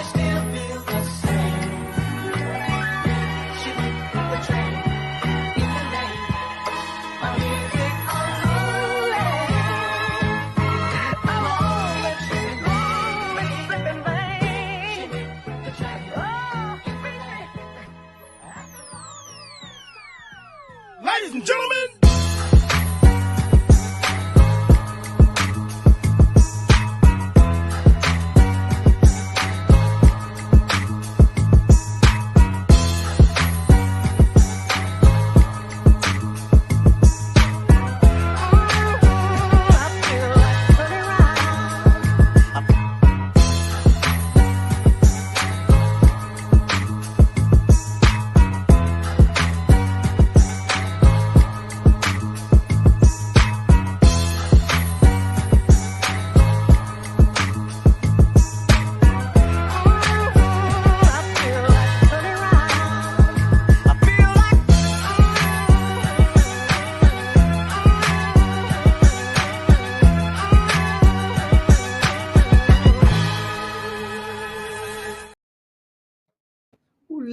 Ladies and gentlemen.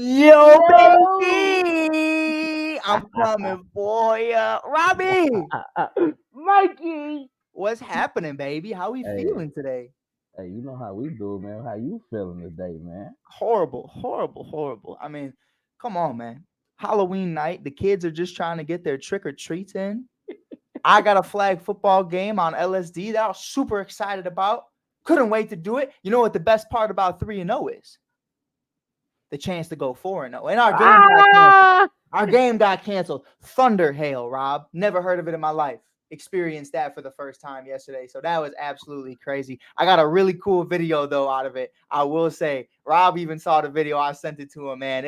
Yo, baby! I'm coming for ya. Robbie! Mikey! What's happening, baby? How we feeling today? Hey, you know how we do, man. How you feeling today, man? Horrible. I mean, come on, man. Halloween night, the kids are just trying to get their trick or treats in. I got a flag football game on LSD that I was super excited about. Couldn't wait to do it. You know what the best part about 3-0 is? The chance to go 4-0. And our game got canceled. Thunder hail, Rob. Never heard of it in my life. Experienced that for the first time yesterday. So that was absolutely crazy. I got a really cool video though out of it. I will say, Rob even saw the video. I sent it to him, man.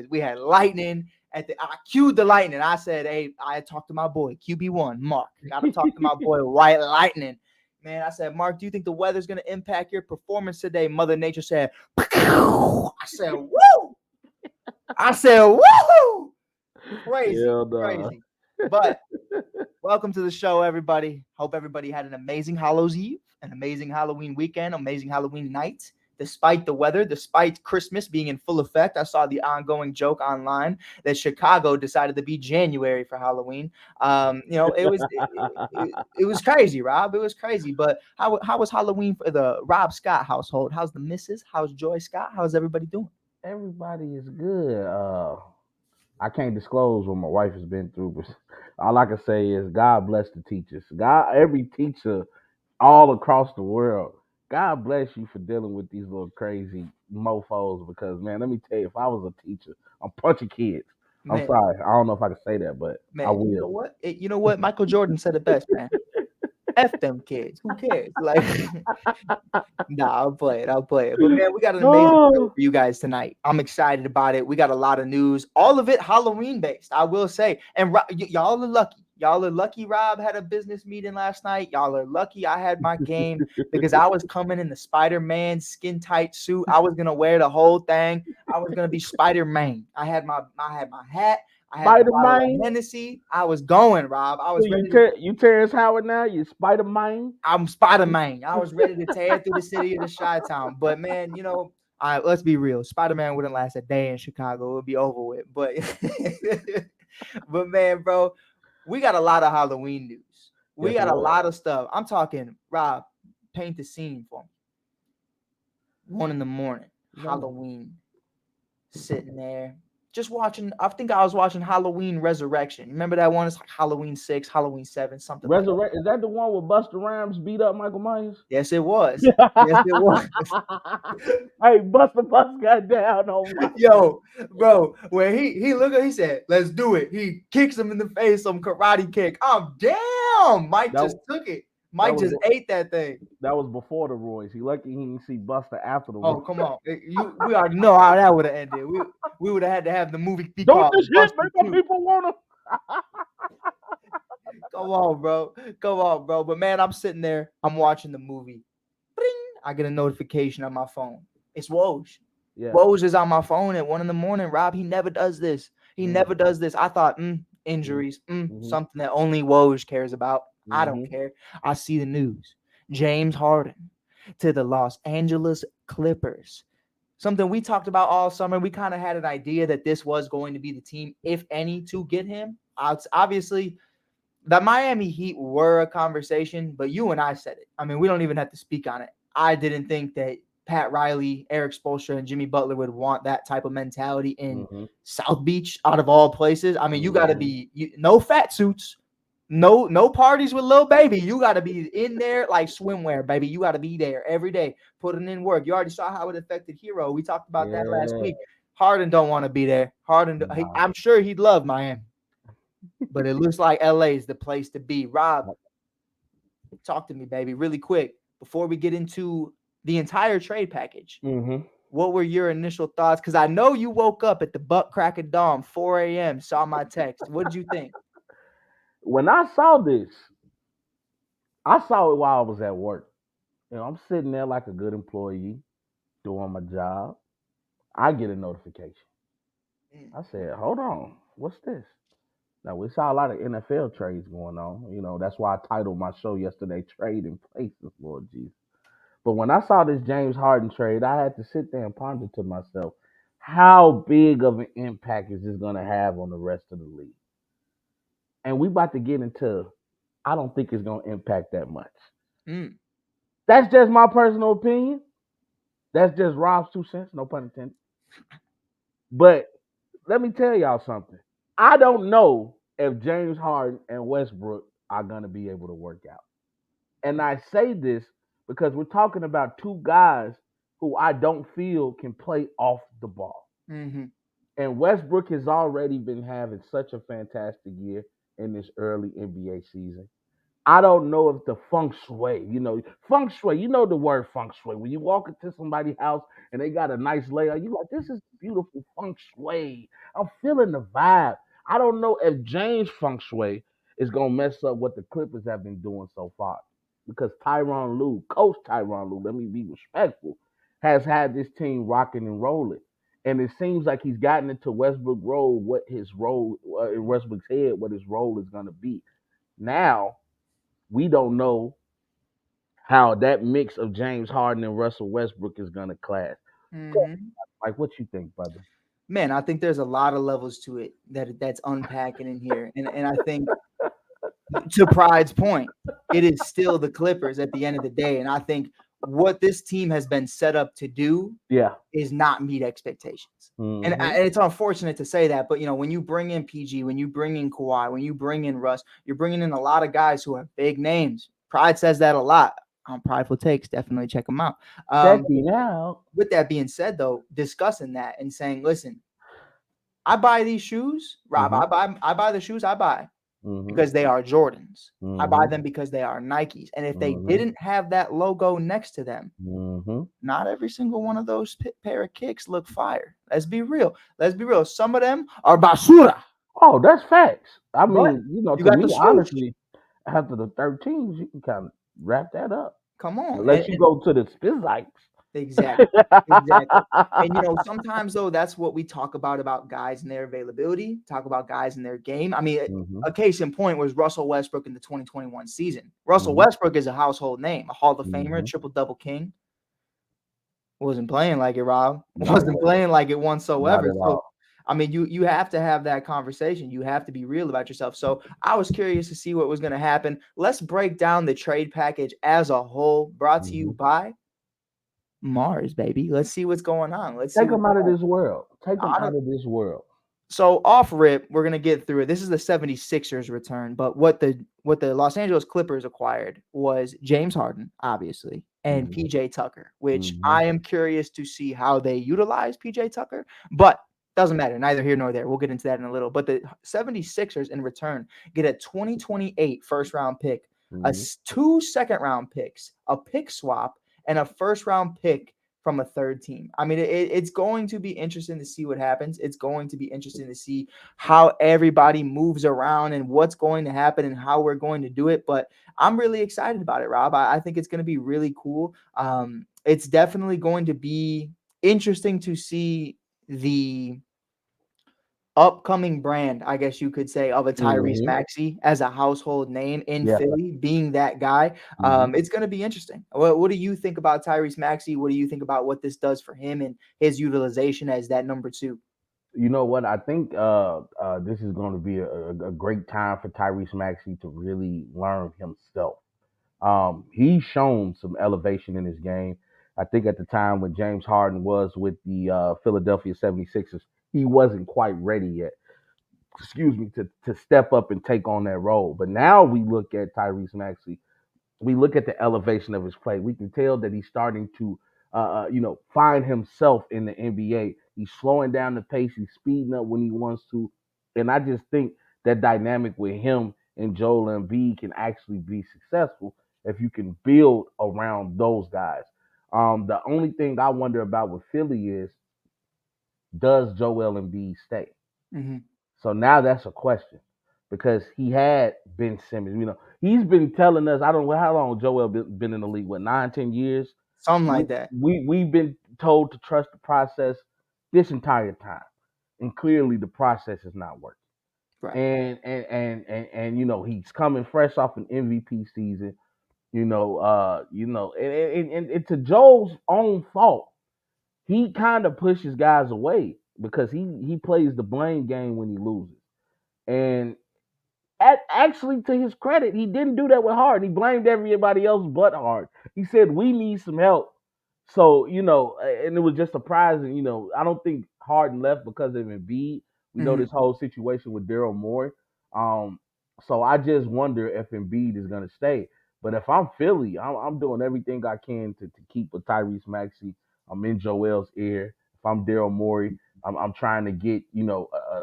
We had lightning I cued the lightning. I said, hey, I talked to my boy, QB1, Mark. Gotta talk to my boy, White Lightning. Man, I said, Mark, do you think the weather's going to impact your performance today? Mother Nature said, I said, woo! I said, woo! Crazy. But welcome to the show, everybody. Hope everybody had an amazing Hallows Eve, an amazing Halloween weekend, amazing Halloween night. Despite the weather, despite Christmas being in full effect, I saw the ongoing joke online that Chicago decided to be January for Halloween. It was crazy, Rob. It was crazy. But how was Halloween for the Rob Scott household? How's the missus? How's Joy Scott? How's everybody doing? Everybody is good. I can't disclose what my wife has been through, but all I can say is God bless the teachers. God, every teacher all across the world. God bless you for dealing with these little crazy mofos because, man, let me tell you, if I was a teacher, I'm punching kids. I'm sorry. I don't know if I can say that, but I will. You know what? Michael Jordan said it best, man. F them kids. Who cares? Like, nah, I'll play it. But, man, we got an amazing show for you guys tonight. I'm excited about it. We got a lot of news. All of it Halloween-based, I will say. And y'all are lucky. Y'all are lucky Rob had a business meeting last night. Y'all are lucky I had my game because I was coming in the Spider-Man skin-tight suit. I was going to wear the whole thing. I was going to be Spider-Man. I had my hat. I had Spider-Man. Hennessy. I was going, Rob. I was ready. You Terrence Howard now? You Spider-Man? I'm Spider-Man. I was ready to tear through the city of the Chi-Town. But, man, let's be real. Spider-Man wouldn't last a day in Chicago. It would be over with. But, but man, bro, we got a lot of Halloween news. We got a lot of stuff. I'm talking, Rob, paint the scene for me. 1 a.m, Halloween, sitting there. Just watching, I think I was watching Halloween Resurrection. Remember that one? It's like Halloween 6, Halloween 7, something like that. Is that the one where Busta Rhymes beat up Michael Myers? Yes, it was. Yes, it was. Hey, Busta got down on Mike. Yo, bro, when he looked at, he said, let's do it. He kicks him in the face, some karate kick. I'm down. Mike just took it. Mike just ate that thing. That was before the Royce. He lucky he didn't see Buster after the Royce. Oh, come on. We already know how that would have ended. We would have had to have the movie be called Buster 2. People want to. Come on, bro. But, man, I'm sitting there. I'm watching the movie. Bring! I get a notification on my phone. It's Woj. Yeah. Woj is on my phone at 1 a.m, Rob. He never does this. Never does this. I thought, injuries, something that only Woj cares about. I don't care. I see the news. James Harden to the Los Angeles Clippers. something we talked about all summer. We kind of had an idea that this was going to be the team, if any, to get him. Obviously, the Miami Heat were a conversation, but you and I said it. I mean, we don't even have to speak on it. I didn't think that Pat Riley, Eric Spoelstra, and Jimmy Butler would want that type of mentality in Mm-hmm. South Beach, out of all places. I mean, you got to Mm-hmm. be no fat suits, no parties with little baby. You got to be in there like swimwear, baby. You got to be there every day, putting in work. You already saw how it affected Hero. We talked about that last Yeah. week. Harden don't want to be there. Nah. I'm sure he'd love Miami, but it looks like LA is the place to be. Rob, talk to me, baby, really quick before we get into the entire trade package. Mm-hmm. What were your initial thoughts? Because I know you woke up at the butt crack of dawn, 4 a.m., saw my text. What did you think? When I saw this, I saw it while I was at work. I'm sitting there like a good employee doing my job. I get a notification. I said, "Hold on, what's this?" Now we saw a lot of NFL trades going on. That's why I titled my show yesterday "Trading Places," Lord Jesus. But when I saw this James Harden trade, I had to sit there and ponder to myself, how big of an impact is this going to have on the rest of the league? And we about to get into, I don't think it's going to impact that much. Mm. That's just my personal opinion. That's just Rob's 2 cents, no pun intended. But let me tell y'all something. I don't know if James Harden and Westbrook are going to be able to work out. And I say this because we're talking about two guys who I don't feel can play off the ball. Mm-hmm. And Westbrook has already been having such a fantastic year in this early NBA season. I don't know if the feng shui, the word feng shui. When you walk into somebody's house and they got a nice layout, you like, this is beautiful feng shui. I'm feeling the vibe. I don't know if James feng shui is going to mess up what the Clippers have been doing so far. Because Coach Tyronn Lue, let me be respectful, has had this team rocking and rolling. And it seems like he's gotten into Westbrook role, what his role in Westbrook's head, what his role is going to be. Now, we don't know how that mix of James Harden and Russell Westbrook is gonna clash. Mm-hmm. Like, what you think, brother? Man, I think there's a lot of levels to it that's unpacking in here. And I think, to Pride's point, it is still the Clippers at the end of the day. And I think what this team has been set up to do Yeah. is not meet expectations. Mm-hmm. And it's unfortunate to say that, but when you bring in PG, when you bring in Kawhi, when you bring in Russ, you're bringing in a lot of guys who have big names. Pride says that a lot on Prideful Takes. Definitely check them out. Checking out. With that being said, though, discussing that and saying, listen, I buy these shoes, Rob. Mm-hmm. I buy the shoes I buy Mm-hmm. because they are Jordans. I buy Mm-hmm. them because they are Nikes. And if they Mm-hmm. didn't have that logo next to them, Mm-hmm. not every single one of those pair of kicks look fire. Let's be real. Let's be real. Some of them are basura, Oh, that's facts. I but mean, you to got the me, swoosh. honestly, after the 13s, you can kind of wrap that up. Come on. Unless you go to the Spizikes. Exactly. Exactly. And sometimes though, that's what we talk about guys and their availability, talk about guys in their game. I mean, Mm-hmm. a case in point was Russell Westbrook in the 2021 season. Russell Mm-hmm. Westbrook is a household name, a Hall of Famer, Mm-hmm. triple double king. Wasn't playing like it, Rob. Not Wasn't really. playing like it Not whatsoever. at So, all. I mean, you have to have that conversation. You have to be real about yourself. So I was curious to see what was going to happen. Let's break down the trade package as a whole, brought to Mm-hmm. you by Mars, baby. Let's see what's going on. Let's see Take what's them out of going this world. Take them on. out of this world. So off rip, we're gonna get through it. This is the 76ers return, but what the Los Angeles Clippers acquired was James Harden, obviously, and Mm-hmm. PJ Tucker, which Mm-hmm. I am curious to see how they utilize PJ Tucker, but doesn't matter, neither here nor there. We'll get into that in a little. But the 76ers in return get a 2028 first round pick, Mm-hmm. two second round picks, a pick swap, and a first round pick from a third team. I mean, it's going to be interesting to see what happens. It's going to be interesting to see how everybody moves around and what's going to happen and how we're going to do it. But I'm really excited about it, Rob. I think it's going to be really cool. It's definitely going to be interesting to see the upcoming brand, I guess you could say, of a Tyrese Hmm. Maxey as a household name in Yeah. Philly, being that guy. Hmm. It's going to be interesting. What do you think about Tyrese Maxey? What do you think about what this does for him and his utilization as that number two? You know what? I think this is going to be a great time for Tyrese Maxey to really learn himself. He's shown some elevation in his game. I think at the time when James Harden was with the Philadelphia 76ers, he wasn't quite ready yet, excuse me, to step up and take on that role. But now we look at Tyrese Maxey, we look at the elevation of his play. We can tell that he's starting to, find himself in the NBA. He's slowing down the pace. He's speeding up when he wants to, and I just think that dynamic with him and Joel Embiid can actually be successful if you can build around those guys. The only thing I wonder about with Philly is, does Joel Embiid stay? Hmm. So now that's a question because he had Ben Simmons. He's been telling us, I don't know how long Joel been in the league, what, 9, 10 years? Something We, like that. we've been told to trust the process this entire time. And clearly the process is not working. Right. And he's coming fresh off an MVP season, and it's to Joel's own fault. He kind of pushes guys away because he plays the blame game when he loses. And actually, to his credit, he didn't do that with Harden. He blamed everybody else but Harden. He said, "We need some help." So, and it was just surprising. I don't think Harden left because of Embiid. We know Hmm. this whole situation with Daryl Morey. Um, so I just wonder if Embiid is going to stay. But if I'm Philly, I'm doing everything I can to keep with Tyrese Maxey. I'm in Joel's ear. If I'm Daryl Morey, I'm trying to get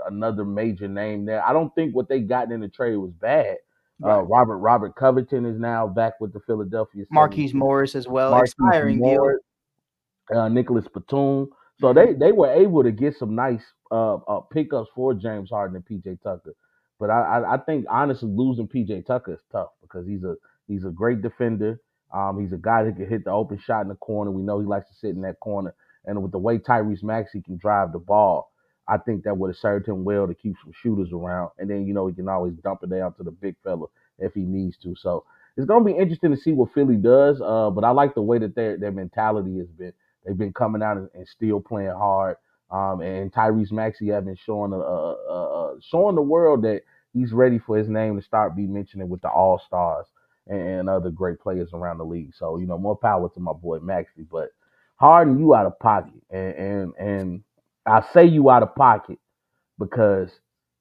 another major name there. I don't think what they got in the trade was bad. Right. Robert Covington is now back with the Philadelphia Marquise 76ers. Morris as well, Marquise expiring deal. Morris, Nicholas Batum. So Hmm. they were able to get some nice pickups for James Harden and PJ Tucker. But I think honestly losing PJ Tucker is tough because he's a great defender. He's a guy that can hit the open shot in the corner. We know he likes to sit in that corner. And with the way Tyrese Maxey can drive the ball, I think that would have served him well to keep some shooters around. And then he can always dump it down to the big fella if he needs to. So it's gonna be interesting to see what Philly does. But I like the way that their mentality has been. They've been coming out and still playing hard. And Tyrese Maxey has been showing the world that he's ready for his name to start be mentioned with the All Stars and other great players around the league. So more power to my boy Maxey. But Harden, you out of pocket, and I say you out of pocket because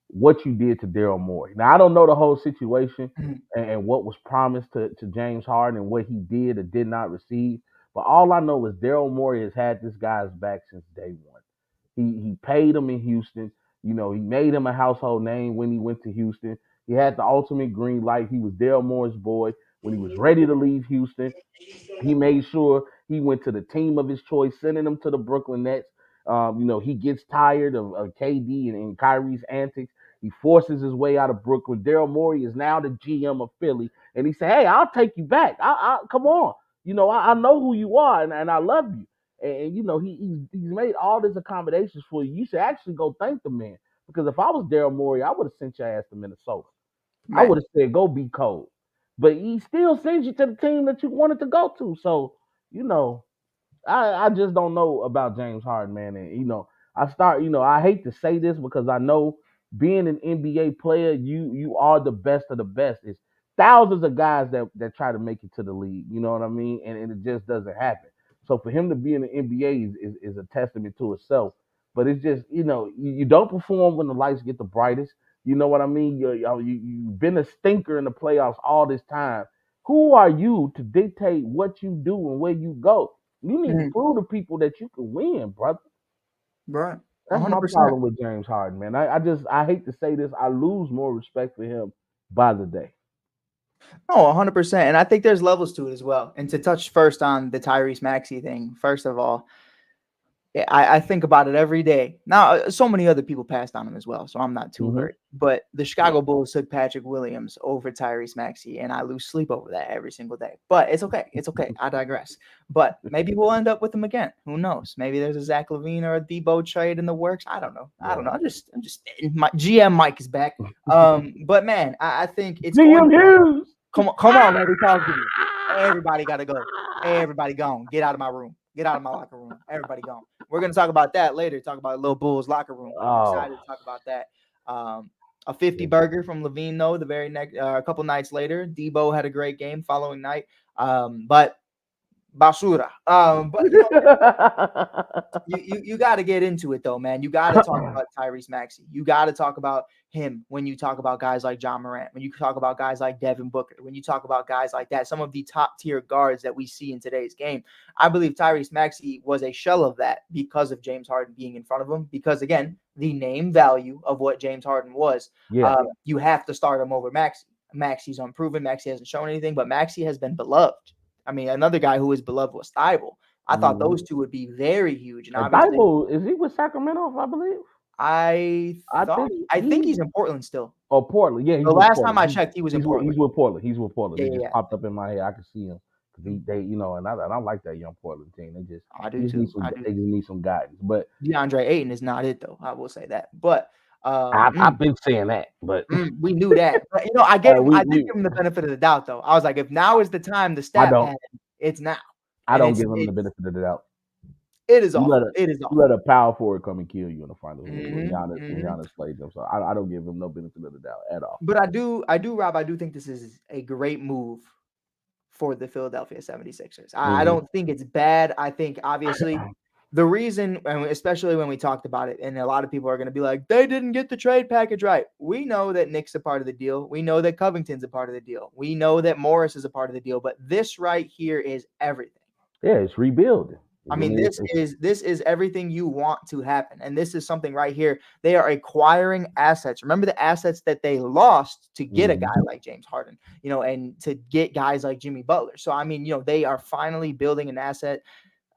what you did to Daryl Morey. Now I don't know the whole situation Hmm. and what was promised to James Harden and what he did or did not receive. But all I know is Daryl Morey has had this guy's back since day one. He paid him in Houston. He made him a household name when he went to Houston. He had the ultimate green light. He was Daryl Morey's boy. When he was ready to leave Houston, he made sure he went to the team of his choice, sending him to the Brooklyn Nets. He gets tired of KD and Kyrie's antics. He forces his way out of Brooklyn. Daryl Morey is now the GM of Philly, and he said, "Hey, I'll take you back. I come on. I know who you are, and I love you." And he's made all these accommodations for you. You should actually go thank the man because if I was Daryl Morey, I would have sent your ass to Minnesota. I Right. would have said, go be cold. But he still sends you to the team that you wanted to go to. So, you know, I just don't know about James Harden, man. And I hate to say this because I know being an NBA player, you are the best of the best. It's thousands of guys that try to make it to the league. You know what I mean? And it just doesn't happen. So for him to be in the NBA is a testament to itself. But it's just you don't perform when the lights get the brightest. You know what I mean? You've been a stinker in the playoffs all this time. Who are you to dictate what you do and where you go? You need to Hmm. prove to people that you can win, brother. Right. That's my 100%. problem with James Harden, man. I hate to say this. I lose more respect for him by the day. No, 100%. And I think there's levels to it as well. And to touch first on the Tyrese Maxey thing, first of all, I think about it every day. Now, so many other people passed on him as well, so I'm not too Mm-hmm. hurt. But the Yeah. Chicago Bulls took Patrick Williams over Tyrese Maxey, and I lose sleep over that every single day. But it's okay. It's okay. I digress. But maybe we'll end up with him again. Who knows? Maybe there's a Zach LaVine or a Debo trade in the works. I don't know. I don't Yeah. know. I'm just my GM Mike is back. But man, I think it's going. GM Hughes. Come on, let me talk to you. Everybody got to go. Everybody gone. Get out of my room. Get out of my locker room. Everybody gone. We're gonna talk about that later. Talk about Lil Bull's locker room. I'm Oh, excited to talk about that. A 50 yeah. burger from Levine, though. The very next, a couple nights later, Debo had a great game following night. But basura. But you got to get into it though, man. You got to talk about Tyrese Maxey. You got to talk about him when you talk about guys like John Morant, when you talk about guys like Devin Booker, when you talk about guys like that, some of the top tier guards that we see in today's game. I believe Tyrese Maxey was a shell of that because of James Harden being in front of him. Because again, the name value of what James Harden was, Yeah. you have to start him over Maxey. Maxey's unproven. Maxey hasn't shown anything, but Maxey has been beloved. I mean, another guy who is beloved was Thibault. I thought Mm-hmm. those two would be very huge, and And obviously, Thibault, is he with Sacramento? I believe. I I thought think I think he's he's in Portland still. Portland. Yeah, The he's with last time Portland. I checked, he was in Portland. He's with Portland. He's with Portland. Yeah, He yeah, just yeah. popped up in my head. I can see him because they and I like that young Portland team. I They do just need too. some I do. they just need some guidance. But DeAndre Ayton is not it though. I will say that. But I've been saying that. But we knew that. But I did we give him the benefit of the doubt though. I was like, if now is the time, the I stat don't pad, it's now, I and don't give him the benefit of the doubt. it is You let awful. a It is you let awful. a power forward come and kill you in the finals when hmm hmm Giannis plays them. So I don't give him no benefit of the doubt at all. But Rob. I do think this is a great move for the Philadelphia 76ers. I Hmm. don't think it's bad. I think obviously the reason, and especially when we talked about it, and a lot of people are going to be like, they didn't get the trade package right. We know that Nick's a part of the deal. We know that Covington's a part of the deal. We know that Morris is a part of the deal. But this right here is everything. Yeah, it's rebuilding. I I mean, mean, this is everything you want to happen, and this is something right here. They are acquiring assets. Remember the assets that they lost to get a guy mhm. like James Harden, and to get guys like Jimmy Butler. So I mean, they are finally building an asset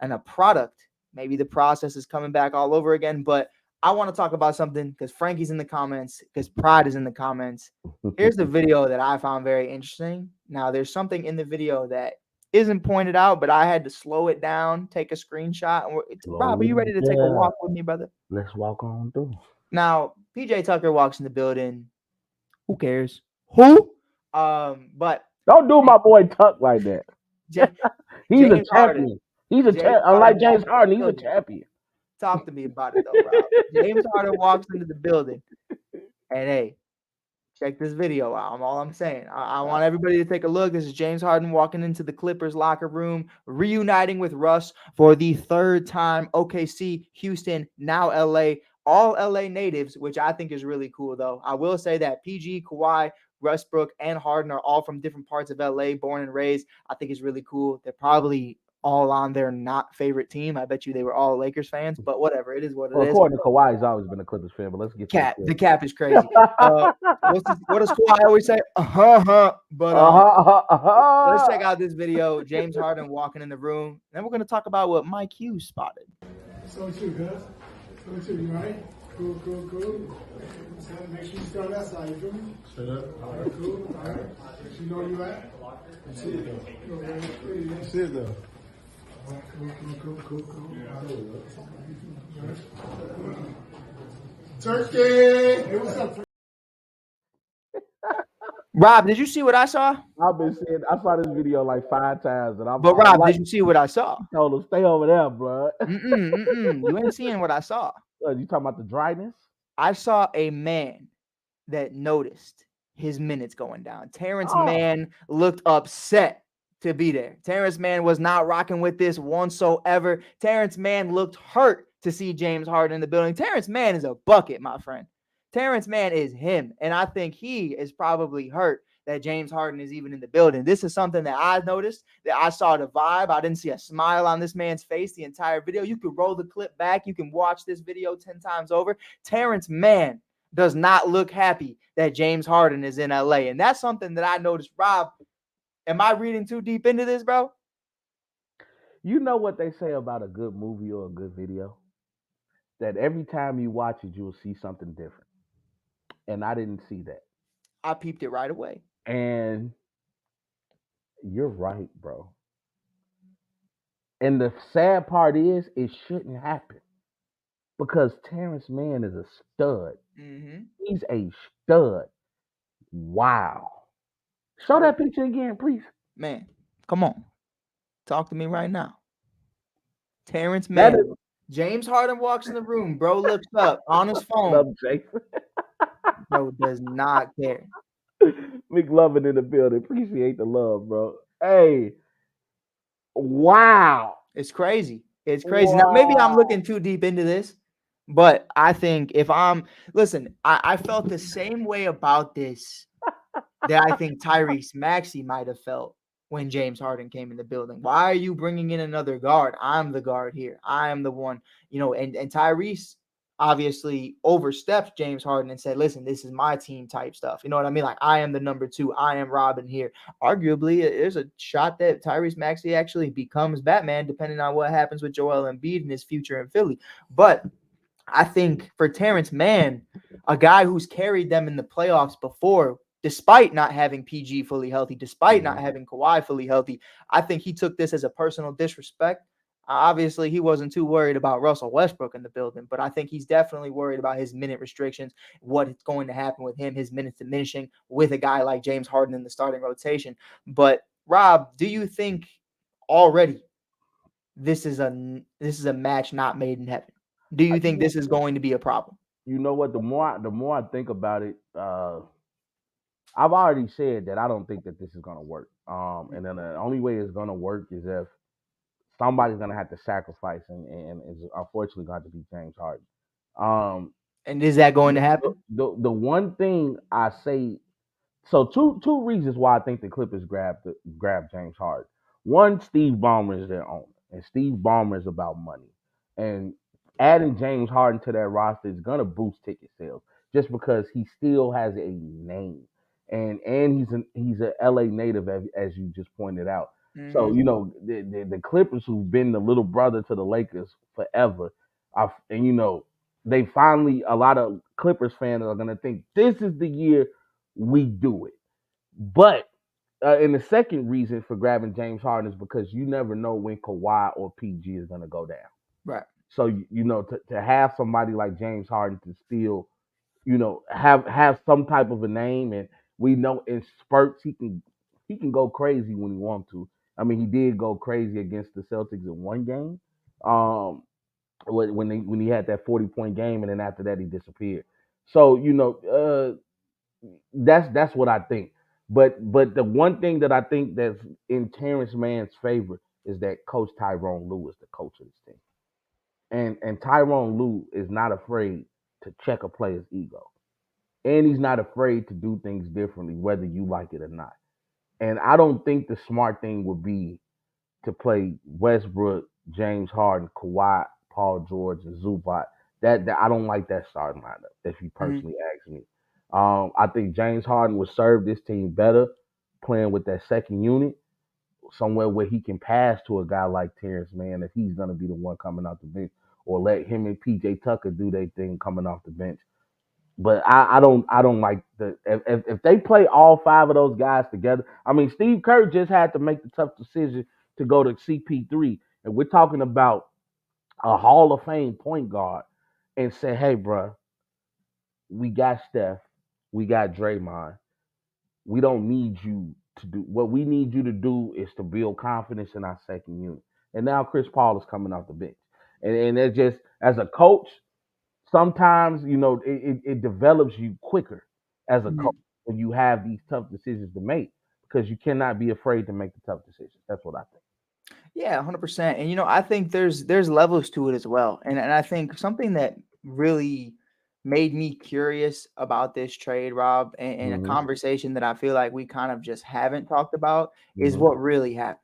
and a product. Maybe the process is coming back all over again, but I want to talk about something because Frankie's in the comments, because Pride is in the comments. Here's the video that I found very interesting. Now, there's something in the video that isn't pointed out, but I had to slow it down, take a screenshot. And Rob, are Slowly you ready to take a down. walk with me, brother? Let's walk on through. Now, PJ Tucker walks in the building. Who cares? Who? But Don't do my boy Tuck like that. J- He's a James Harden. champion. He's a James champ. Harden Unlike walks James in the Harden, he's a building. champion. Talk to me about it though, Rob. James Harden walks into the building, and hey, check this video out. All I'm saying. I want everybody to take a look. This is James Harden walking into the Clippers locker room, reuniting with Russ for the third time. OKC, Houston, now LA. All LA natives, which I think is really cool, though. I will say that PG, Kawhi, Westbrook, and Harden are all from different parts of LA, born and raised. I think it's really cool. They're probably all on their not favorite team. I bet you they were all Lakers fans, but whatever. It is what it Well, is. according to Kawhi, he's always been a Clippers fan. But let's get to the Cap. The Clippers. cap is crazy. What does Kawhi always say? Uh-huh. But let's check out this video. James Harden walking in the room. Then we're gonna talk about what Mike Hughes spotted. So what you, cuz? So what you right? Cool, cool, cool. So make sure you start that side, you feel me? Shut up. All right, cool. All right. You know where you at? You see it though. You see it though. All right, cool. Turkey! Hey, what's up, Turkey? Rob, did you see what I saw? I've been saying I saw this video like 5 times, and But Rob, did you see what I saw? told him stay over there, bro. You ain't seeing what I saw. You talking about the dryness? I saw a man that noticed his minutes going down. Terrence Oh. Mann looked upset to be there. Terrence Mann was not rocking with this whatsoever. Terrence Mann looked hurt to see James Harden in the building. Terrence Mann is a bucket, my friend. Terrence Mann is him. And I think he is probably hurt that James Harden is even in the building. This is something that I noticed, that I saw the vibe. I didn't see a smile on this man's face the entire video. You could roll the clip back. You can watch this video 10 times over. Terrence Mann does not look happy that James Harden is in LA. And that's something that I noticed. Rob, am I reading too deep into this, bro? You know what they say about a good movie or a good video? that every time you watch it, you'll see something different. And I didn't see that. I peeped it right away. And you're right, bro. And the sad part is, it shouldn't happen because Terrence Mann is a stud. Mm-hmm. He's a stud. Wow. Show that picture again, please. Man, come on. Talk to me right now. Terrence That Mann. James Harden walks in the room. Bro looks up on his is love, phone. Jason. Bro does not care. McLovin in the building. Appreciate the love, bro. Hey, wow. It's crazy. It's crazy. Now, maybe I'm Wow. looking too deep into this, but I think if I'm listen, I felt the same way about this that I think Tyrese Maxey might have felt when James Harden came in the building. Why are you bringing in another guard? I'm the guard here. I am the one, and Tyrese obviously overstepped James Harden and said, listen, this is my team type stuff. You know what I mean? Like, I am the number 2. I am Robin here. Arguably, there's a shot that Tyrese Maxey actually becomes Batman, depending on what happens with Joel Embiid in his future in Philly. But I think for Terrence Mann, a guy who's carried them in the playoffs before, despite not having PG fully healthy, despite not having Kawhi fully healthy, I think he took this as a personal disrespect. Obviously, he wasn't too worried about Russell Westbrook in the building, but I think he's definitely worried about his minute restrictions, what's going to happen with him, his minutes diminishing with a guy like James Harden in the starting rotation. But Rob, do you think already this is a match not made in heaven? Do you think this is going to be a problem? You know what? The more I think about it, I've already said that I don't think that this is gonna work. And then the only way it's gonna work is if somebody's gonna have to sacrifice, and it's unfortunately going to be James Harden. Um, And is that going to happen? the one thing I say, so two reasons why I think the Clippers grab James Harden. One, Steve Ballmer is their owner, and Steve Ballmer is about money. And adding James Harden to that roster is gonna boost ticket sales just because he still has a name, and he's a LA native as you just pointed out. So Mm-hmm. you know the Clippers, who've been the little brother to the Lakers forever, and they finally, a lot of Clippers fans are gonna think this is the year we do it. But and the second reason for grabbing James Harden is because you never know when Kawhi or PG is going to go down. Right. So to have somebody like James Harden to still have some type of a name, and we know in spurts he can go crazy when he wants to. I mean, he did go crazy against the Celtics in one game, when he had that 40-point game, and then after that he disappeared. So that's what I think. But the one thing that I think that's in Terrence Mann's favor is that Coach Tyrone Lue is the coach of this team. And Tyrone Lue is not afraid to check a player's ego. And he's not afraid to do things differently, whether you like it or not. And I don't think the smart thing would be to play Westbrook, James Harden, Kawhi, Paul George, and Zubac. That I don't like that starting lineup, if you Mm-hmm. personally ask me. I think James Harden would serve this team better playing with that second unit, somewhere where he can pass to a guy like Terrence Mann if he's gonna be the one coming off the bench, or let him and PJ Tucker do their thing coming off the bench. But I don't like if they play all 5 of those guys together. I mean, Steve Kerr just had to make the tough decision to go to CP3, and we're talking about a Hall of Fame point guard, and say, hey, bro, we got Steph, we got Draymond. We don't need you to do what we need you to do is to build confidence in our second unit. And now Chris Paul is coming off the bench, and it's just, as a coach, sometimes it develops you quicker as a Mm-hmm. coach when you have these tough decisions to make, because you cannot be afraid to make the tough decisions. That's what I think. Yeah, 100%. And I think there's levels to it as well. And I think something that really made me curious about this trade, Rob, and a Hmm. conversation that I feel like we kind of just haven't talked about is Hmm. what really happened.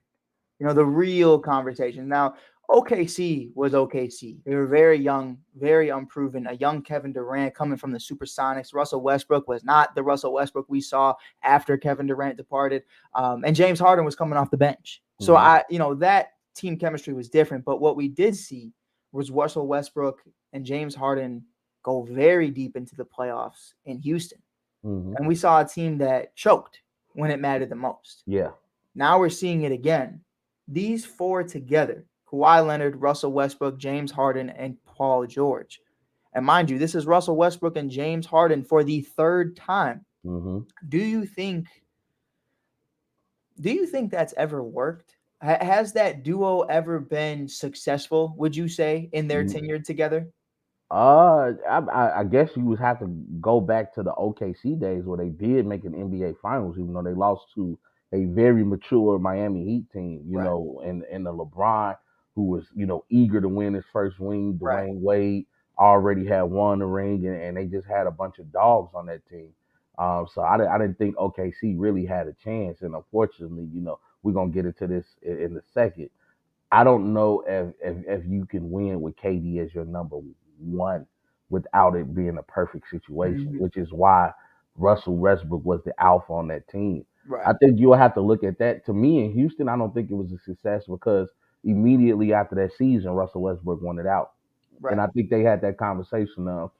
The real conversation. Now, OKC was OKC. They were very young, very unproven. A young Kevin Durant coming from the Supersonics. Russell Westbrook was not the Russell Westbrook we saw after Kevin Durant departed. And James Harden was coming off the bench. So Hmm. that team chemistry was different. But what we did see was Russell Westbrook and James Harden go very deep into the playoffs in Houston. Mm-hmm. And we saw a team that choked when it mattered the most. Yeah. Now we're seeing it again. These four together, Kawhi Leonard, Russell Westbrook, James Harden, and Paul George. And mind you, this is Russell Westbrook and James Harden for the third time. Mm-hmm. Do you think that's ever worked? Has that duo ever been successful, would you say, in their tenure together? I guess you would have to go back to the OKC days where they did make an NBA Finals, even though they lost to a very mature Miami Heat team. You Right. know, and the LeBron, who was eager to win his first ring. Right. Dwayne Wade already had won the ring, and they just had a bunch of dogs on that team. So I didn't think OKC really had a chance, and unfortunately, we're gonna get into this in a second. I don't know if you can win with KD as your number one without it being a perfect situation, Mhm. which is why Russell Westbrook was the alpha on that team. Right. I think you'll have to look at that. To me, in Houston, I don't think it was a success because immediately after that season, Russell Westbrook wanted out. And Right. I think they had that conversation of,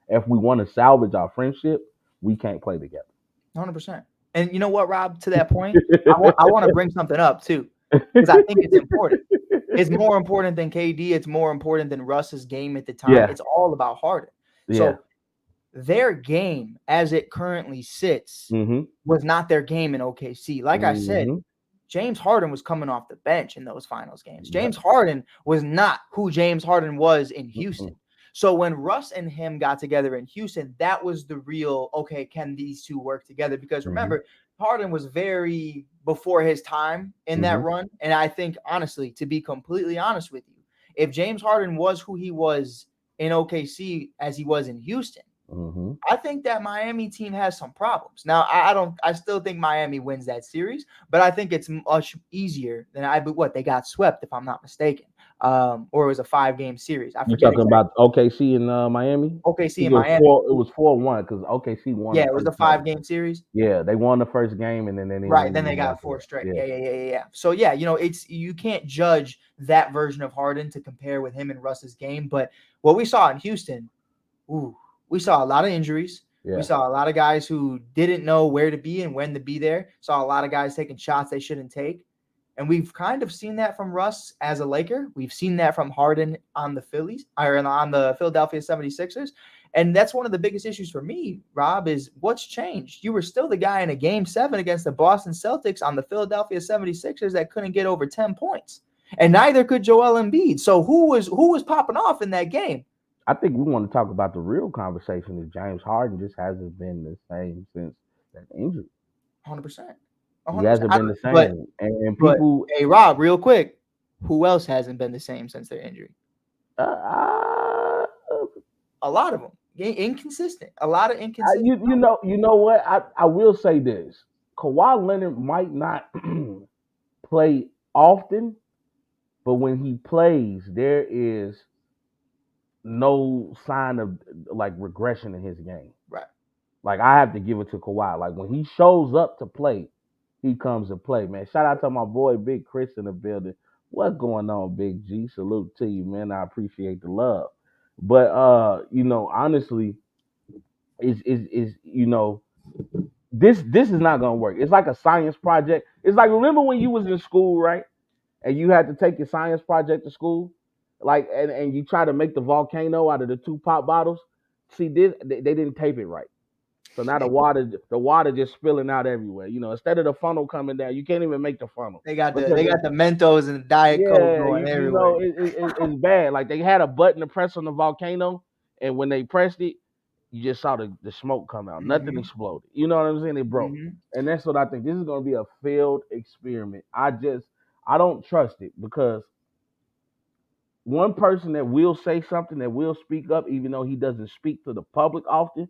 if we want to salvage our friendship, we can't play together. 100%. And you know what, Rob? To that point, I want to bring something up too, because I think it's important. It's more important than KD. It's more important than Russ's game at the time. Yeah. It's all about Harden. Yeah. So their game, as it currently sits, Mm-hmm. was not their game in OKC. Like I said, Mm-hmm. James Harden was coming off the bench in those finals games. Yep. James Harden was not who James Harden was in Mm-mm. Houston. So when Russ and him got together in Houston, that was the real, okay, can these two work together? Because remember, Harden was very before his time in that run. And I think, honestly, to be completely honest with you, if James Harden was who he was in OKC as he was in Houston, Mm-hmm. I think that Miami team has some problems. Now, I still think Miami wins that series, but I think it's much easier than they got swept, if I'm not mistaken. Or it was a 5-game series. I You forget talking exactly. about OKC in Miami? OKC It in was Miami. It was 4-1 because OKC won Yeah, the it was the first game. 5-game series. Yeah, they won the first game and then they didn't Right, win then they again got after 4 that. straight. Yeah. Yeah. So yeah, you can't judge that version of Harden to compare with him and Russ's game. But what we saw in Houston, we saw a lot of injuries. Yeah. We saw a lot of guys who didn't know where to be and when to be there. Saw a lot of guys taking shots they shouldn't take. And we've kind of seen that from Russ as a Laker. We've seen that from Harden on the Phillies or on the Philadelphia 76ers. And that's one of the biggest issues for me, Rob, is what's changed. You were still the guy in a game 7 against the Boston Celtics on the Philadelphia 76ers that couldn't get over 10 points. And neither could Joel Embiid. So who was popping off in that game? I think we want to talk about the real conversation is James Harden just hasn't been the same since that injury. 100%. He hasn't been the same. And But, people, hey, Rob, real quick, who else hasn't been the same since their injury? a lot of them. Inconsistent. A lot of inconsistent. You know what? I will say this. Kawhi Leonard might not play often, but when he plays, there is no sign of like regression in his game. Right. Like I have to give it to Kawhi. Like when he shows up to play, he comes to play, man. Shout out to my boy Big Chris in the building. What's going on, Big G? Salute to you, man. I appreciate the love. But honestly, is this is not gonna work. It's like a science project. It's like, remember when you was in school, right? And you had to take your science project to school, like, and you try to make the volcano out of the 2 pop bottles. See, this they didn't tape it right, so now the water just spilling out everywhere. Instead of the funnel coming down, you can't even make the funnel. They got the Mentos and the Diet Coke going everywhere. It's bad. Like they had a button to press on the volcano, and when they pressed it, you just saw the smoke come out. Nothing exploded. You know what I'm saying? It broke. And that's what I think. This is going to be a failed experiment. I don't trust it because one person that will say something, that will speak up, even though he doesn't speak to the public often,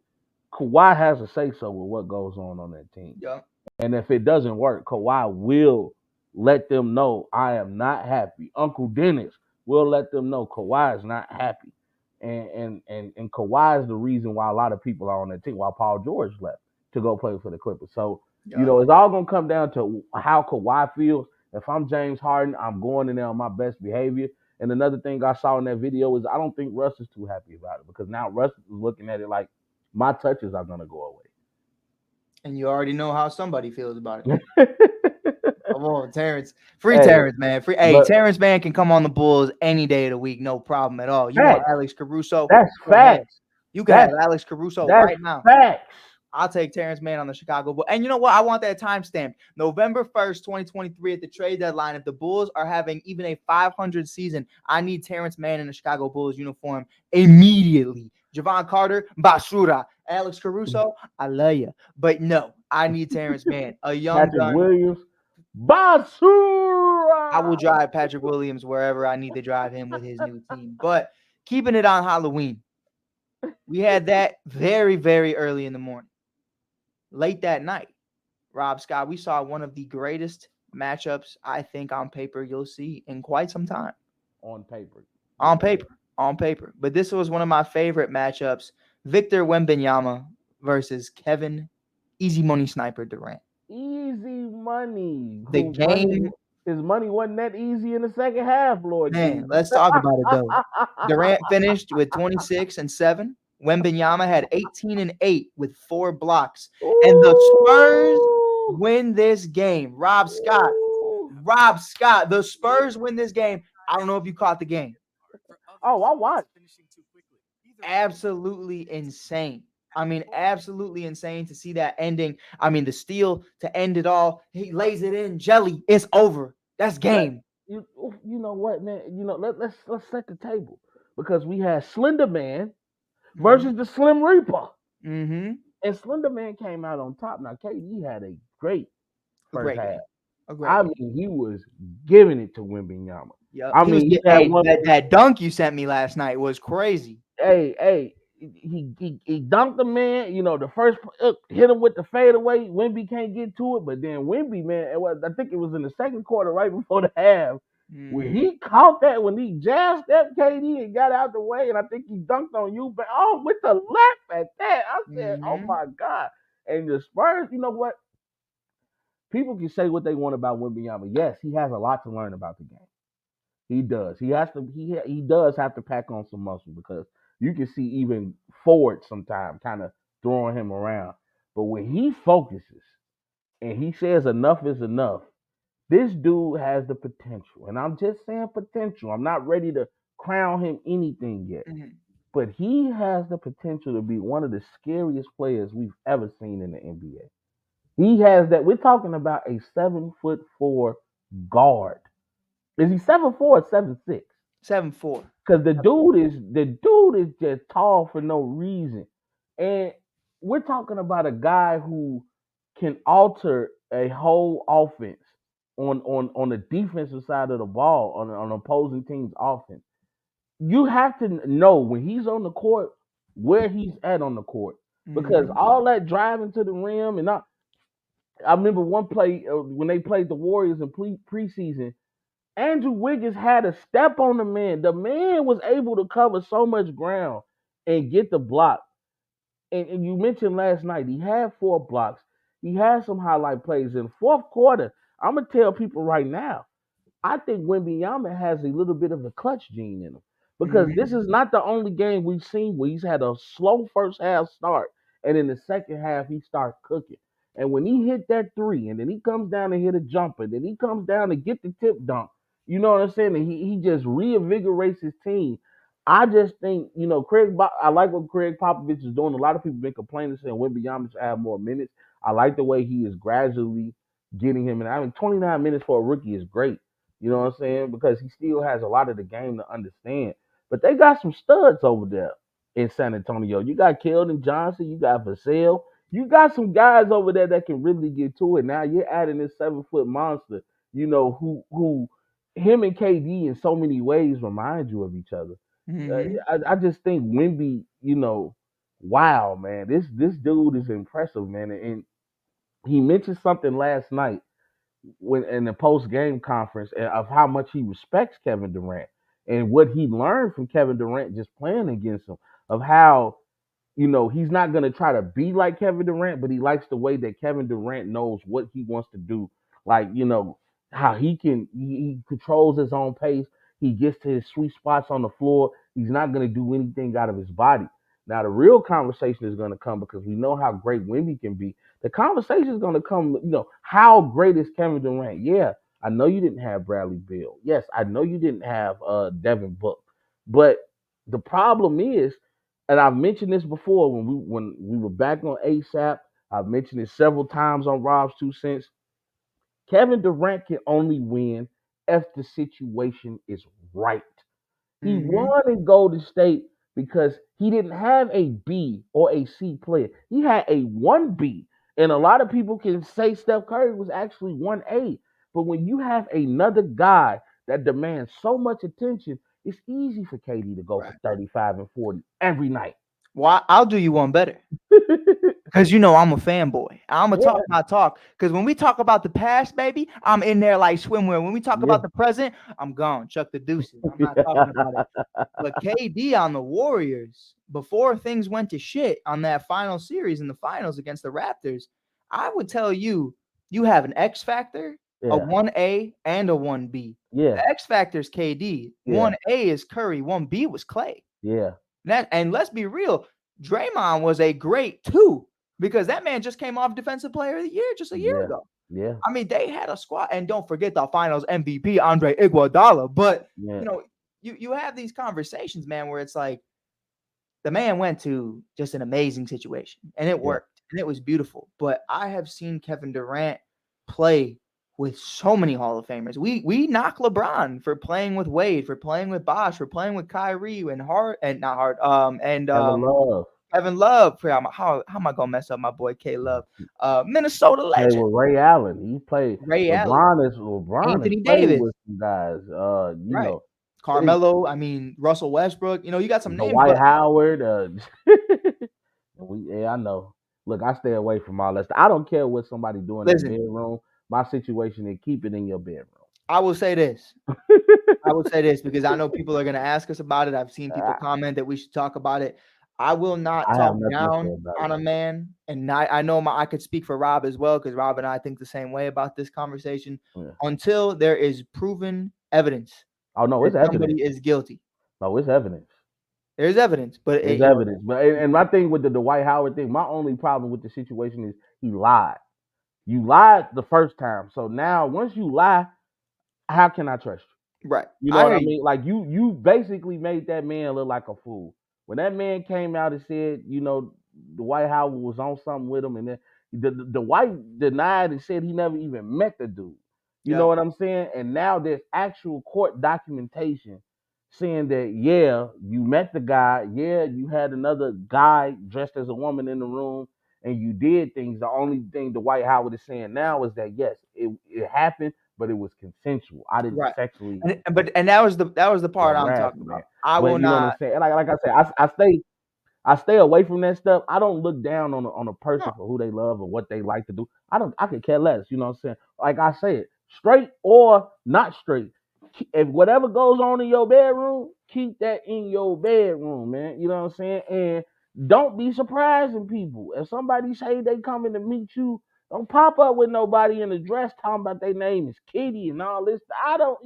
Kawhi has a say-so with what goes on that team. Yeah. And if it doesn't work, Kawhi will let them know, I am not happy. Uncle Dennis will let them know Kawhi is not happy. And Kawhi is the reason why a lot of people are on that team, why Paul George left to go play for the Clippers. So, it's all going to come down to how Kawhi feels. If I'm James Harden, I'm going in there on my best behavior. And another thing I saw in that video is I don't think Russ is too happy about it because now Russ is looking at it like my touches are gonna go away. And you already know how somebody feels about it. Hey, Come on, Terrence. Free Terrence, man. Free. Hey, but Terrence, man, can come on the Bulls any day of the week, no problem at all. You want facts. Alex Caruso? That's Go ahead. facts. You can have That's Alex Caruso that's right now. facts. I'll take Terrence Mann on the Chicago Bulls. And you know what? I want that timestamp. November 1st, 2023 at the trade deadline. If the Bulls are having even a 500 season, I need Terrence Mann in the Chicago Bulls uniform immediately. Javon Carter, Basura. Alex Caruso, I love you. But no, I need Terrence Mann, a young Patrick gun. Williams, Basura. I will drive Patrick Williams wherever I need to drive him with his new team. But keeping it on Halloween, we had that very, very early in the morning. Late that night, Rob Scott, we saw one of the greatest matchups I think on paper you'll see in quite some time. On paper. On paper. But this was one of my favorite matchups. Victor Wembanyama versus Kevin Easy Money Sniper Durant. Easy money. The game. His money wasn't that easy in the second half, Lord Man, Jesus. let's talk about it though. Durant finished with 26 and 7. Wembanyama had 18 and 8 with 4 blocks. And the Spurs win this game. Rob Scott, the Spurs win this game. I don't know if you caught the game. Oh, I watched. Absolutely insane. I mean, absolutely insane to see that ending. I mean, the steal to end it all. He lays it in. Jelly. It's over. That's game. You know what, man? You know, let's set the table because we had Slender Man versus the Slim Reaper. Mm-hmm. And Slender Man came out on top. Now, KD had a great first half. I mean, he was giving it to Wembanyama. Yep. I mean, that dunk you sent me last night was crazy. Hey, he dunked the man. You know, the first hit him with the fadeaway. Wemby can't get to it, but then Wemby, man, I think it was in the second quarter, right before the half, when he caught that, when he jab stepped KD and got out the way, and I think he dunked on you, but with the left at that, I said, oh my God. And the Spurs, you know what? People can say what they want about Wembanyama. Yes, he has a lot to learn about the game. He does. He does have to pack on some muscle because you can see even Ford sometimes kind of throwing him around. But when he focuses and he says enough is enough, this dude has the potential. And I'm just saying potential. I'm not ready to crown him anything yet. But he has the potential to be one of the scariest players we've ever seen in the NBA. He has that. We're talking about a 7'4" guard. Is he 7'4" or 7'6"? 7'4". Because the dude is just tall for no reason. And we're talking about a guy who can alter a whole offense on the defensive side of the ball, on opposing team's offense. You have to know when he's on the court where he's at on the court. Because all that driving to the rim and I remember one play when they played the Warriors in preseason. Andrew Wiggins had a step on the man. The man was able to cover so much ground and get the block. And you mentioned last night, he had 4 blocks. He had some highlight plays in the fourth quarter. I'm going to tell people right now, I think Wembanyama has a little bit of a clutch gene in him. Because this is not the only game we've seen where he's had a slow first half start. And in the second half, he starts cooking. And when he hit that 3, and then he comes down and hit a jumper, then he comes down and get the tip dunk. You know what I'm saying? And he just reinvigorates his team. I just think, I like what Craig Popovich is doing. A lot of people been complaining saying Wembanyama should have more minutes. I like the way he is gradually getting him in. I mean, 29 minutes for a rookie is great. You know what I'm saying? Because he still has a lot of the game to understand. But they got some studs over there in San Antonio. You got Keldon Johnson. You got Vassell. You got some guys over there that can really get to it. Now you're adding this 7-foot monster, who him and KD in so many ways remind you of each other. I just think Wemby, wow, man, this dude is impressive, man. And he mentioned something last night when in the post game conference of how much he respects Kevin Durant and what he learned from Kevin Durant just playing against him, of how he's not going to try to be like Kevin Durant, but he likes the way that Kevin Durant knows what he wants to do. Like, how he controls his own pace. He gets to his sweet spots on the floor. He's not going to do anything out of his body. Now, the real conversation is going to come because we know how great Wemby can be. The conversation is going to come, how great is Kevin Durant? Yeah, I know you didn't have Bradley Beal. Yes, I know you didn't have Devin Book. But the problem is, and I've mentioned this before when we were back on ASAP, I've mentioned it several times on Rob's 2 Cents. Kevin Durant can only win if the situation is right. He won in Golden State because he didn't have a B or a C player. He had a 1B. And a lot of people can say Steph Curry was actually 1A. But when you have another guy that demands so much attention, it's easy for KD to go for 35 and 40 every night. Well, I'll do you one better. Because I'm a fanboy. I'm going to talk my talk. Because when we talk about the past, baby, I'm in there like swimwear. When we talk about the present, I'm gone. Chuck the deuces. I'm not talking about it. But KD on the Warriors, before things went to shit on that final series in the finals against the Raptors, I would tell you, you have an X factor, a 1A, and a 1B. Yeah. The X factor is KD. 1A is Curry. 1B was Clay. Yeah. And let's be real, Draymond was a great 2. Because that man just came off Defensive Player of the Year just a year ago. Yeah. I mean, they had a squad. And don't forget the finals MVP, Andre Iguodala. But, you have these conversations, man, where it's like the man went to just an amazing situation. And it worked. And it was beautiful. But I have seen Kevin Durant play with so many Hall of Famers. We knock LeBron for playing with Wade, for playing with Bosh, for playing with Kyrie and Kevin Love. How am I gonna mess up my boy K Love? Minnesota legend. Hey, with Ray Allen. He played. Ray LeBron Anthony has played Davis with some guys. Carmelo. I mean Russell Westbrook. You got some names. Dwight Howard. I know. Look, I stay away from all that stuff. I don't care what somebody doing in the bedroom. My situation is keep it in your bedroom. I will say this. Because I know people are gonna ask us about it. I've seen people comment that we should talk about it. I will not talk down on a man, and I know I could speak for Rob as well, because Rob and I think the same way about this conversation. Until there is proven evidence. Oh no, it's evidence. Somebody is guilty. No, it's evidence. There's evidence, but there's evidence. But and my thing with the Dwight Howard thing, my only problem with the situation is he lied. You lied the first time, so now once you lie, how can I trust you? Right. You know what I mean? Like you basically made that man look like a fool. When that man came out and said, Dwight Howard was on something with him, and then the Dwight denied and said he never even met the dude. You know what I'm saying? And now there's actual court documentation saying that, you met the guy. Yeah, you had another guy dressed as a woman in the room, and you did things. The only thing Dwight Howard is saying now is that, yes, it happened, but it was consensual. I didn't sexually. And that was the part I'm talking about. I will not. What I'm saying? Like I said, I stay away from that stuff. I don't look down on a person for who they love or what they like to do. I could care less. You know what I'm saying? Like I said, straight or not straight. If whatever goes on in your bedroom, keep that in your bedroom, man. You know what I'm saying? And don't be surprising people. If somebody say they coming to meet you, don't pop up with nobody in a dress talking about their name is Kitty and all this. I don't,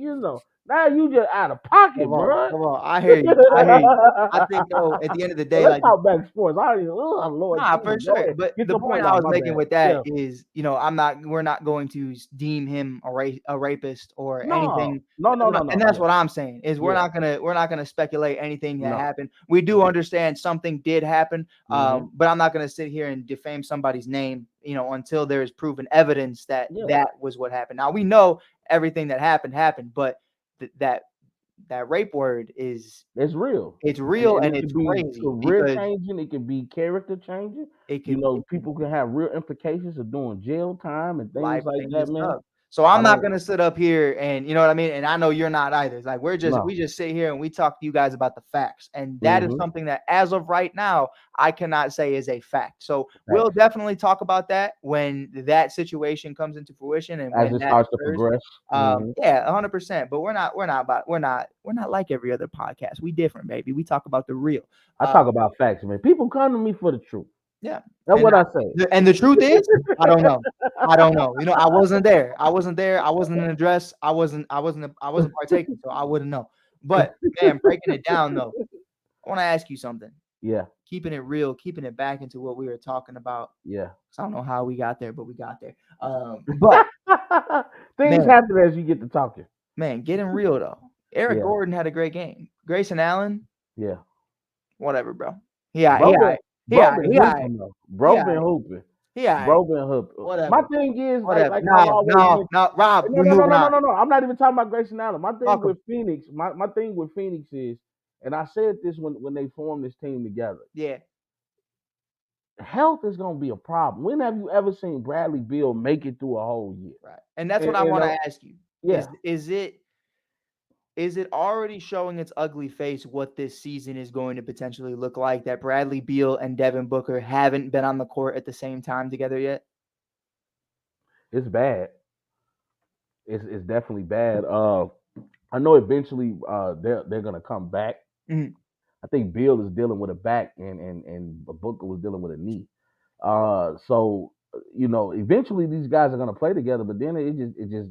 now you just out of pocket, bro. Come on. I hear you. I think, though, at the end of the day, let's talk back sports. I don't even, Lord. Nah, for sure. But the point I was making with that is, we're not going to deem him a rapist or anything. No. And that's what I'm saying is we're not gonna speculate anything that happened. We do understand something did happen, but I'm not gonna sit here and defame somebody's name, until there is proven evidence that that was what happened. Now we know everything that happened, but that rape word it's real. It's real, and it's crazy. Career changing. It can be character changing. It can, people can have real implications of doing jail time and things like that, man. So I'm not gonna sit up here and you know what I mean. And I know you're not either. It's like we just sit here and we talk to you guys about the facts, and that is something that, as of right now, I cannot say is a fact. So we'll definitely talk about that when that situation comes into fruition and as when it starts to progress. 100%. But we're not like every other podcast. We different, baby. We talk about the real. I talk about facts, man. People come to me for the truth. Yeah. That's what I say. And the truth is, I don't know. I wasn't there. I wasn't in the dress. I wasn't partaking, so I wouldn't know. But man, breaking it down though, I want to ask you something. Yeah, Keeping it real, keeping it back into what we were talking about. yeah. 'Cause I don't know how we got there, but we got there. But Things man, happen as you get to talking. getting real though. Eric Yeah, Gordon had a great game. Grayson Allen, yeah. whatever, bro. Yeah, Bro been, bro been he hooping though. he Bro been hooping. he Bro been hooping. My whatever, thing is whatever. like I No, always no, mention. no, Rob, No, we no, no, moving no, no, on. no, no. I'm not even talking about Grayson Allen. My thing Welcome. with Phoenix, my thing with Phoenix is, and I said this when they formed this team together. Yeah, Health is gonna be a problem. When have you ever seen Bradley Beal make it through a whole year? right. And that's what And, I and want to ask you. yeah, Is it already showing its ugly face what this season is going to potentially look like, that Bradley Beal and Devin Booker haven't been on the court at the same time together yet? it's bad. It's definitely bad. I know eventually they're gonna come back. Mhm. I think Beal is dealing with a back, and Booker was dealing with a knee. So eventually these guys are gonna play together, but then it just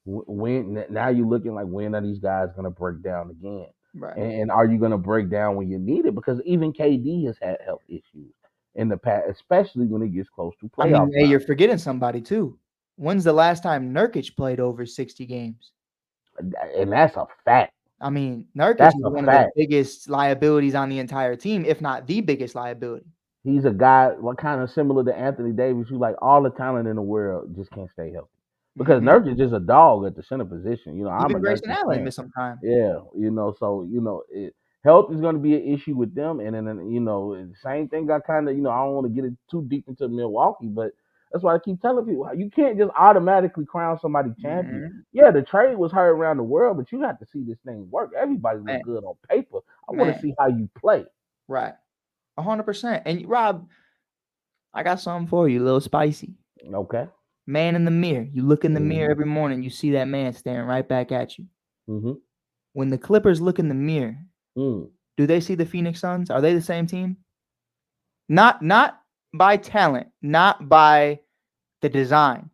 when now you're looking like, when are these guys gonna break down again? Right. And are you gonna break down when you need it? Because even KD has had health issues in the past, especially when it gets close to I mean, playoff hey, time. you're forgetting somebody too. When's the last time Nurkic played over 60 games? And that's a fact. I mean, Nurkic That's is a one of the fact. biggest liabilities on the entire team, if not the biggest liability. He's a guy, what kind of similar to Anthony Davis, who like all the talent in the world just can't stay healthy. Because Mhm. Nurkic is a dog at the center position. I'm Even a Grayson Nurkic Allen fan. missed some time. Yeah, so health is going to be an issue with them, and then same thing. I kind of I don't want to get it too deep into Milwaukee, but that's why I keep telling people, you can't just automatically crown somebody champion. Mhm. Yeah, the trade was heard around the world, but you have to see this thing work. Everybody look Man, good on paper. I want to man, see how you play. right. 100%. And Rob, I got something for you, a little spicy. Okay. Man in the mirror. You look in the mirror Mm-hmm. every morning, you see that man staring right back at you. Mm-hmm. When the Clippers look in the mirror, Mm. do they see the Phoenix Suns? Are they the same team? Not by talent, not by the design,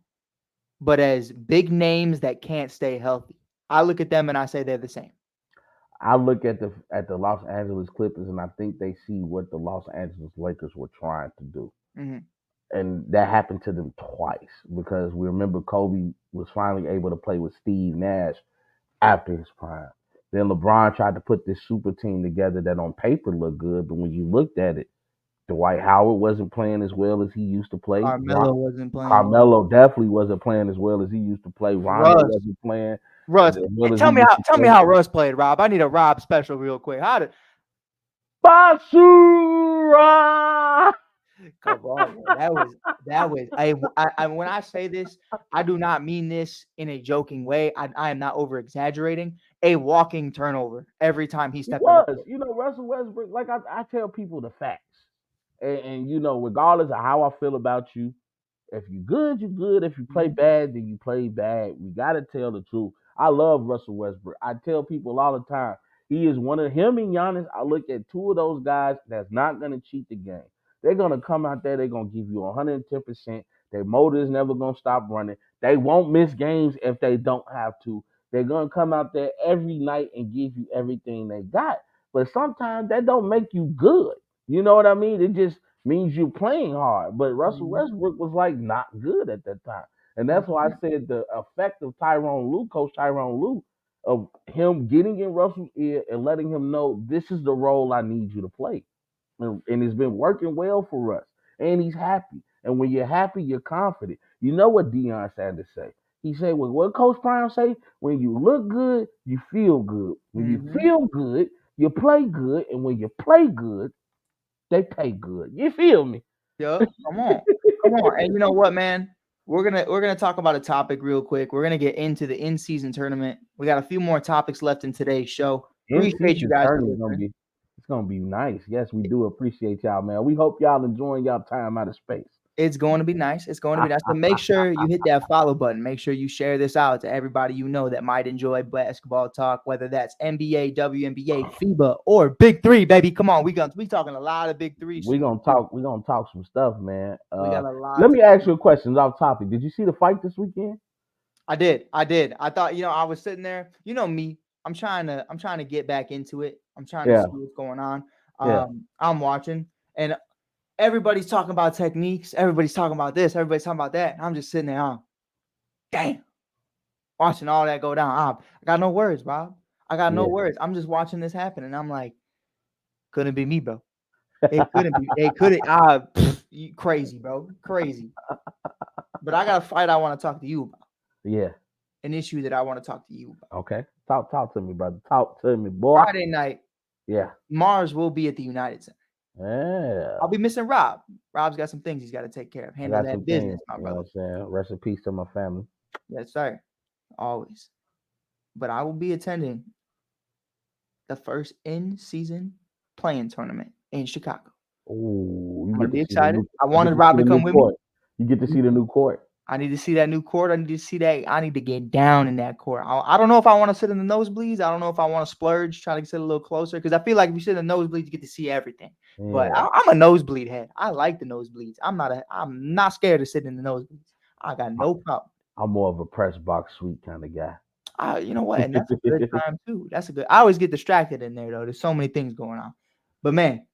but as big names that can't stay healthy. I look at them and I say they're the same. I look at the Los Angeles Clippers, and I think they see what the Los Angeles Lakers were trying to do. Mhm. And that happened to them twice, because we remember Kobe was finally able to play with Steve Nash after his prime. Then LeBron tried to put this super team together that on paper looked good, but when you looked at it, Dwight Howard wasn't playing as well as he used to play. Carmelo wasn't playing. Carmelo definitely wasn't playing as well as he used to play. Rondo Russ. wasn't playing as Russ. well as he Tell me used to how play. Russ played, Rob. I need a Rob special real quick. How did Basura! Come on, man. That was I when I say this, I do not mean this in a joking way. I am not over exaggerating. A walking turnover every time he He stepped on the was. court. Russell Westbrook, like I tell people the facts. And regardless of how I feel about you, if you good, you good. If you play Mhm. bad, then you play bad. We gotta tell the truth. I love Russell Westbrook. I tell people all the time, he is one of him and Giannis. I look at two of those guys that's not gonna cheat the game. They're gonna come out there, they're gonna give you 110%. Their motor is never gonna stop running. They won't miss games if they don't have to. They're gonna come out there every night and give you everything they got. But sometimes that don't make you good. You know what I mean? It just means you're playing hard. But Russell Mhm. Westbrook was like not good at that time. And that's why I Mhm. said the effect of Coach Tyrone Lue, of him getting in Russell's ear and letting him know, this is the role I need you to play. And it's been working well for us. And he's happy. And when you're happy, you're confident. You know what Deion Sanders say? He said, well, what Coach Brown say? When you look good, you feel good. When you Mhm. feel good, you play good. And when you play good, they pay good. You feel me? Yup. Come on. Come on. And you know what, man? We're gonna talk about a topic real quick. We're gonna get into the in-season tournament. We got a few more topics left in today's show. In Appreciate you season guys for tourney is gonna listening. be it's gonna be nice. Yes, we do appreciate y'all, man. We hope y'all enjoying y'all time out of space. It's going to be nice. It's going to be nice. So make sure you hit that follow button. Make sure you share this out to everybody you know that might enjoy basketball talk, whether that's NBA, WNBA, FIBA, or Big Three, baby. Come on, we talking a lot of Big Three we soon gonna too. talk. We gonna talk some stuff, man. We got a lot Let to me get ask you a into. question off topic. Did you see the fight this weekend? I did. I thought, I was sitting there. You know me. I'm trying to get back into it. I'm trying to Yeah, see what's going on. yeah. I'm watching, and everybody's talking about techniques. Everybody's talking about this. Everybody's talking about that. I'm just sitting there, damn, watching all that go down. I got no words, Bob. I got no Yeah. words. I'm just watching this happen, and I'm like, couldn't be me, bro. It couldn't be. It couldn't. You crazy, bro. Crazy. But I got a fight I want to talk to you about. Yeah. An issue that I want to talk to you about. Okay. Talk to me, brother. Talk to me, boy. Friday night, Yeah. Mars will be at the United Center. Yeah. I'll be missing Rob. Rob's got some things he's got to take care of. I Handle got that some business, things. my You know brother. what I'm saying? Rest in peace to my family. Yes, sir. Always. But I will be attending the first in-season playing tournament in Chicago. Ooh, you I'm gonna get to be see the excited. new. I You get wanted to see Rob the to new come with me. court. You get to see the new court. I need to see that new court. I need to see that. I need to get down in that court. I don't know if I want to sit in the nosebleeds. I don't know if I want to splurge, try to sit a little closer, because I feel like if you sit in the nosebleeds, you get to see everything. But Yeah. I'm a nosebleed head. I like the nosebleeds. I'm not scared to sit in the nosebleeds. I got no problem. I'm more of a press box suite kind of guy. You know what? And that's a good time too. That's a good. I always get distracted in there though. There's so many things going on. But man,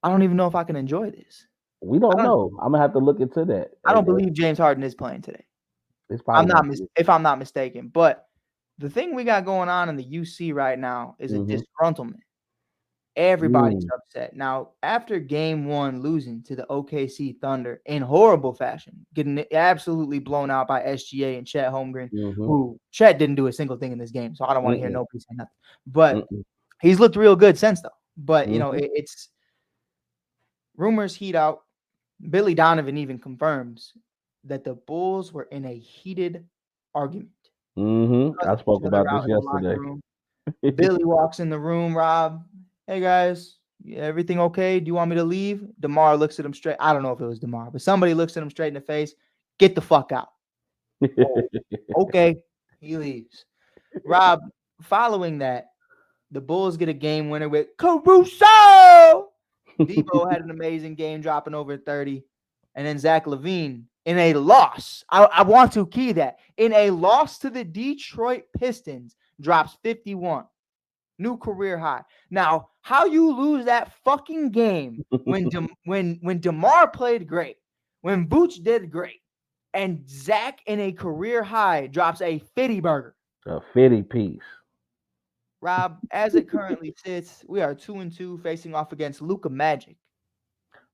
I don't even know if I can enjoy this. We I don't don't. know. I'm gonna have to look into that. I don't believe James Harden is playing today. It's probably gonna be. If I'm not mistaken. But the thing we got going on in the UC right now is a Mm-hmm. disgruntlement. Everybody's Mm, upset. Now, after game one losing to the OKC Thunder in horrible fashion, getting absolutely blown out by SGA and Chet Holmgren, mm-hmm. who Chet didn't do a single thing in this game. So I don't want to hear Mm-mm. nobody say nothing. But Mm-mm. he's looked real good since, though. But, Mm-hmm. it's rumors heat out. Billy Donovan even confirms that the Bulls were in a heated argument. Mm-hmm. I Cussing each spoke other about this out in the locker yesterday. room. Billy walks in the room, Rob. Hey guys, everything okay? Do you want me to leave? DeMar looks at him straight. I don't know if it was DeMar, but somebody looks at him straight in the face. Get the fuck out. Oh, okay. He leaves. Rob, following that, the Bulls get a game winner with Caruso. Debo had an amazing game, dropping over 30. And then Zach LaVine in a loss. I want to key that. In a loss to the Detroit Pistons, drops 51. New career high. Now, how you lose that fucking game when DeMar played great, when Vooch did great, and Zach in a career high drops a 50 burger. A 50 piece. Rob, as it currently sits, we are 2-2 facing off against Luka Magic.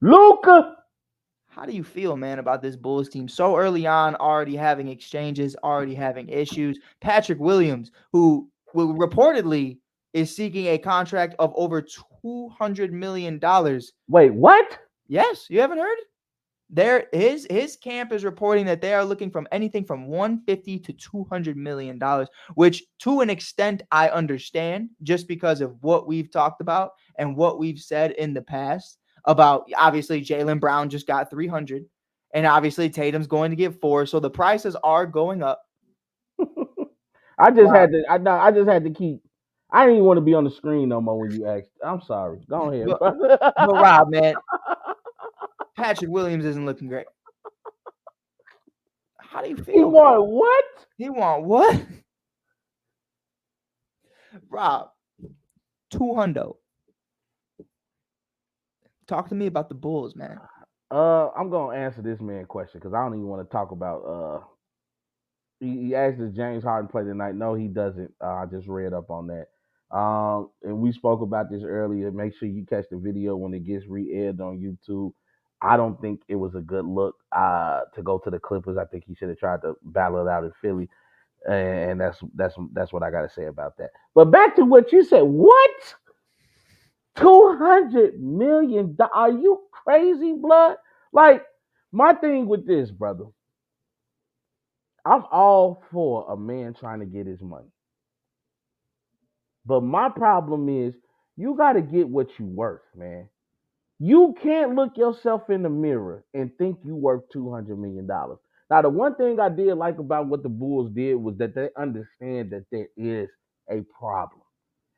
Luca. How do you feel, man, about this Bulls team so early on, already having exchanges, already having issues? Patrick Williams, who will reportedly is seeking a contract of over $200 million. Wait, what? Yes, you haven't heard? His camp is reporting that they are looking from anything from 150 to $200 million, which to an extent I understand, just because of what we've talked about and what we've said in the past about, obviously Jaylen Brown just got 300, and obviously Tatum's going to get 4, so the prices are going up. I just Rob, had to. I just had to keep. I didn't even want to be on the screen no more when you asked. I'm sorry. Go ahead, but, brother. but Rob, man, Patrick Williams isn't looking great. How do you He feel? want what? He want what? Rob, 200. Talk to me about the Bulls, man. I'm gonna answer this man question because I don't even want to talk about. He asked does James Harden play tonight? No, he doesn't. I just read up on that. And we spoke about this earlier. Make sure you catch the video when it gets re-aired on YouTube. I don't think it was a good look to go to the Clippers. I think he should have tried to battle it out in Philly, and that's what I got to say about that. But back to what you said. What? $200 million? Are you crazy, blood? Like my thing with this, brother. I'm all for a man trying to get his money. But my problem is you got to get what you worth, man. You can't look yourself in the mirror and think you worth $200 million. Now, the one thing I did like about what the Bulls did was that they understand that there is a problem.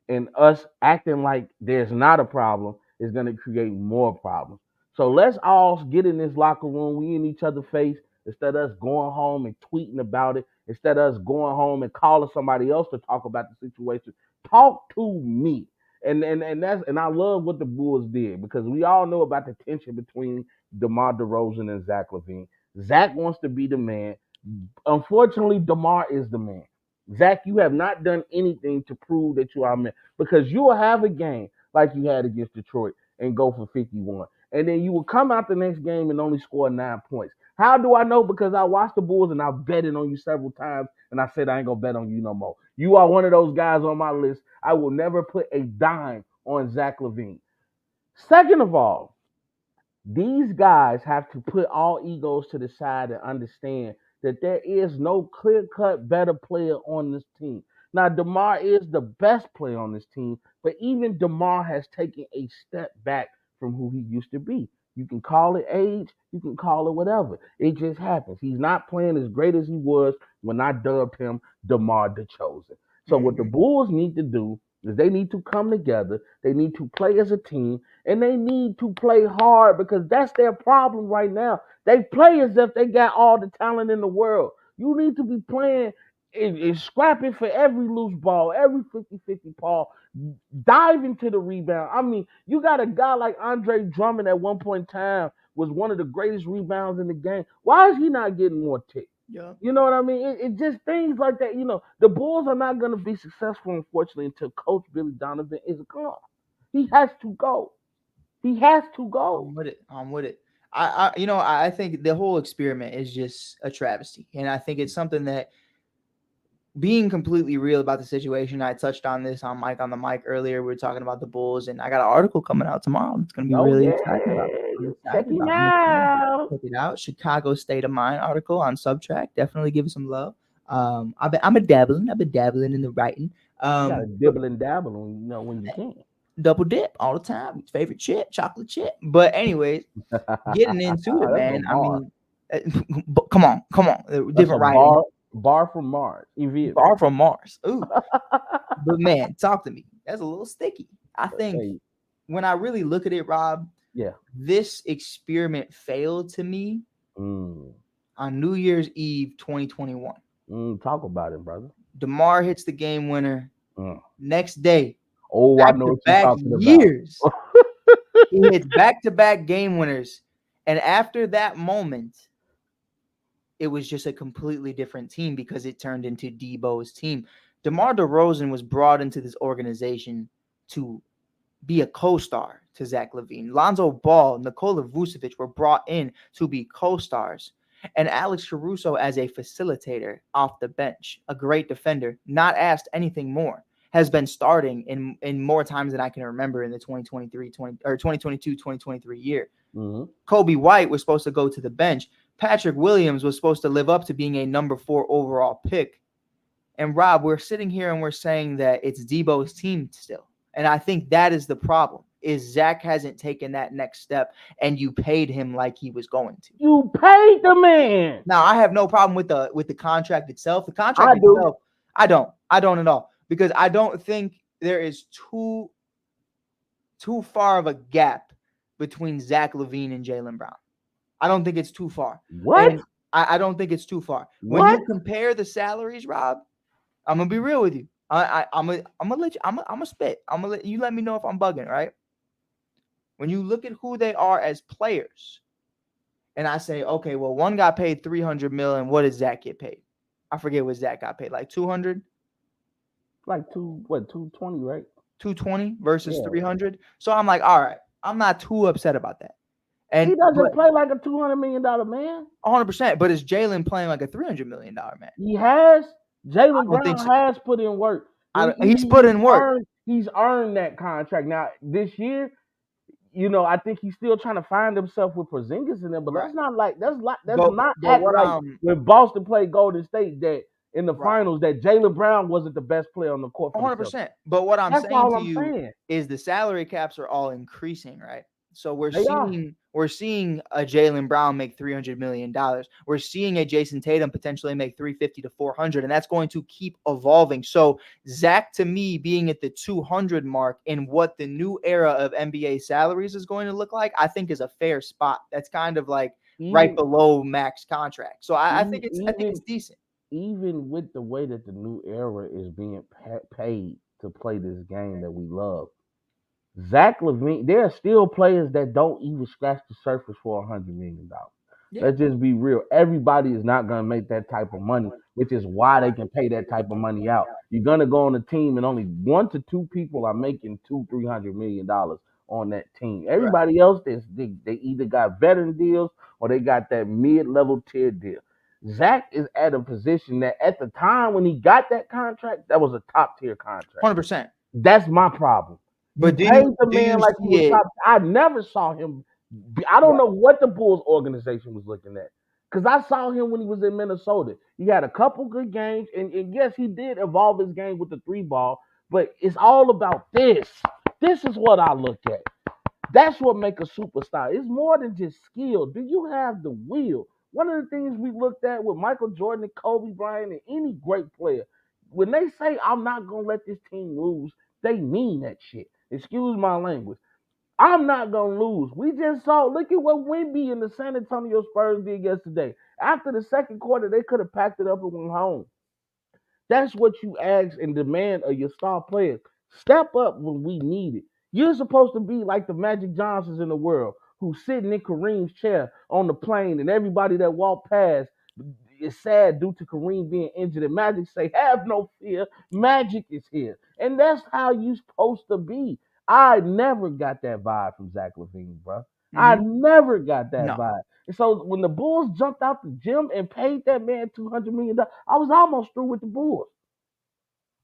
And us acting like there's not a problem is going to create more problems. So let's all get in this locker room. We in each other's face. instead of us going home and tweeting about it, instead of us going home and calling somebody else to talk about the situation. Talk to me. And I love what the Bulls did because we all know about the tension between DeMar DeRozan and Zach LaVine. Zach wants to be the man. Unfortunately, DeMar is the man. Zach, you have not done anything to prove that you are a man because you will have a game like you had against Detroit and go for 51. And then you will come out the next game and only score 9 points. How do I know? Because I watched the Bulls and I've betted on you several times and I said I ain't going to bet on you no more. You are one of those guys on my list. I will never put a dime on Zach LaVine. Second of all, these guys have to put all egos to the side and understand that there is no clear-cut better player on this team. Now, DeMar is the best player on this team, but even DeMar has taken a step back from who he used to be. You can call it age, you can call it whatever. It just happens. He's not playing as great as he was when I dubbed him DeMar the Chosen. So what the Bulls need to do is they need to come together. They need to play as a team, and they need to play hard because that's their problem right now. They play as if they got all the talent in the world. You need to be playing and scrapping for every loose ball, every 50-50 ball, dive into the rebound. I mean, you got a guy like Andre Drummond at one point in time was one of the greatest rebounds in the game. Why is he not getting more ticks? Yeah. You know what I mean? It just things like that. You know, the Bulls are not going to be successful, unfortunately, until Coach Billy Donovan is gone. He has to go. He has to go. I'm with it. I'm with it. I think the whole experiment is just a travesty, and I think it's something that, being completely real about the situation, I touched on this on the mic earlier. We were talking about the Bulls, and I got an article coming out tomorrow. It's going to be Oh, really yeah. exciting about. I'm Check excited it about. out. Check it out. Chicago State of Mind article on Subtract. Definitely give it some love. I've been dabbling in the writing. You got to dibble and dabble when you can. Double dip all the time. Favorite chip, chocolate chip. But anyways, getting into it, man. I mean, come on. Different writing. Bar from Mars. Bar from Mars. Ooh. But man, talk to me. That's a little sticky. I think when I really look at it, Rob, this experiment failed to me on New Year's Eve 2021. Talk about it, brother. DeMar hits the game winner. Next day. Oh, I know what you're talking years. He hits back-to-back game winners. And after that moment, it was just a completely different team because it turned into Debo's team. DeMar DeRozan was brought into this organization to be a co-star to Zach LaVine. Lonzo Ball, Nikola Vucevic were brought in to be co-stars. And Alex Caruso as a facilitator off the bench, a great defender, not asked anything more, has been starting in more times than I can remember in the 2022-2023 year. Kobe White was supposed to go to the bench. Patrick Williams was supposed to live up to being a number 4 overall pick. And Rob, we're sitting here and we're saying that it's Debo's team still. And I think that is the problem, is Zach hasn't taken that next step and you paid him like he was going to. You paid the man. Now, I have no problem with the contract itself. The contract itself, I don't at all. Because I don't think there is too far of a gap between Zach LaVine and Jaylen Brown. I don't think it's too far. What? And I don't think it's too far. When you compare the salaries, Rob, I'm gonna be real with you. I'm gonna let you. I'm gonna spit. I'm gonna let you let me know if I'm bugging, right? When you look at who they are as players, and I say, okay, well, one got paid $300 million. What does Zach get paid? I forget what Zach got paid. Like 200. Like 220, right? 220 versus 300. So I'm like, all right, I'm not too upset about that. And he doesn't play like a $200 million man. 100%. But is Jaylen playing like a $300 million man? He has. Jaylen Brown has put in work. He's put in work. He's earned that contract. Now, this year, I think he's still trying to find himself with Porzingis in there, but that's not like when Boston played Golden State that in the finals that Jaylen Brown wasn't the best player on the court. 100%. But what I'm saying to you is the salary caps are all increasing, right? So we're seeing a Jaylen Brown make $300 million. We're seeing a Jason Tatum potentially make $350 to $400, and that's going to keep evolving. So Zach, to me, being at the 200 mark in what the new era of NBA salaries is going to look like, I think is a fair spot. That's kind of like right below max contract. So I think even it's decent. even with the way that the new era is being paid to play this game that we love, Zach LaVine, there are still players that don't even scratch the surface for $100 million. Yeah. Let's just be real. Everybody is not going to make that type of money, which is why they can pay that type of money out. You're going to go on a team and only 1 to 2 people are making $200-300 million on that team. Everybody else, they either got veteran deals or they got that mid-level tier deal. Zach is at a position that at the time when he got that contract, that was a top tier contract. 100%. That's my problem. You But paid the do you man like he was see it? top. I never saw him. I don't know what the Bulls organization was looking at. Because I saw him when he was in Minnesota. He had a couple good games. And yes, he did evolve his game with the 3 ball. But it's all about this. This is what I look at. That's what makes a superstar. It's more than just skill. Do you have the will? One of the things we looked at with Michael Jordan and Kobe Bryant and any great player, when they say, I'm not going to let this team lose, they mean that shit. Excuse my language. I'm not going to lose. We just saw, look at what Wemby and the San Antonio Spurs did yesterday. After the second quarter, they could have packed it up and went home. That's what you ask and demand of your star players. Step up when we need it. You're supposed to be like the Magic Johnsons in the world who's sitting in Kareem's chair on the plane, and everybody that walked past is sad due to Kareem being injured. And Magic say, have no fear, Magic is here. And that's how you're supposed to be. I never got that vibe from Zach LaVine, bro. I never got that vibe. And so when the Bulls jumped out the gym and paid that man $200 million, I was almost through with the Bulls.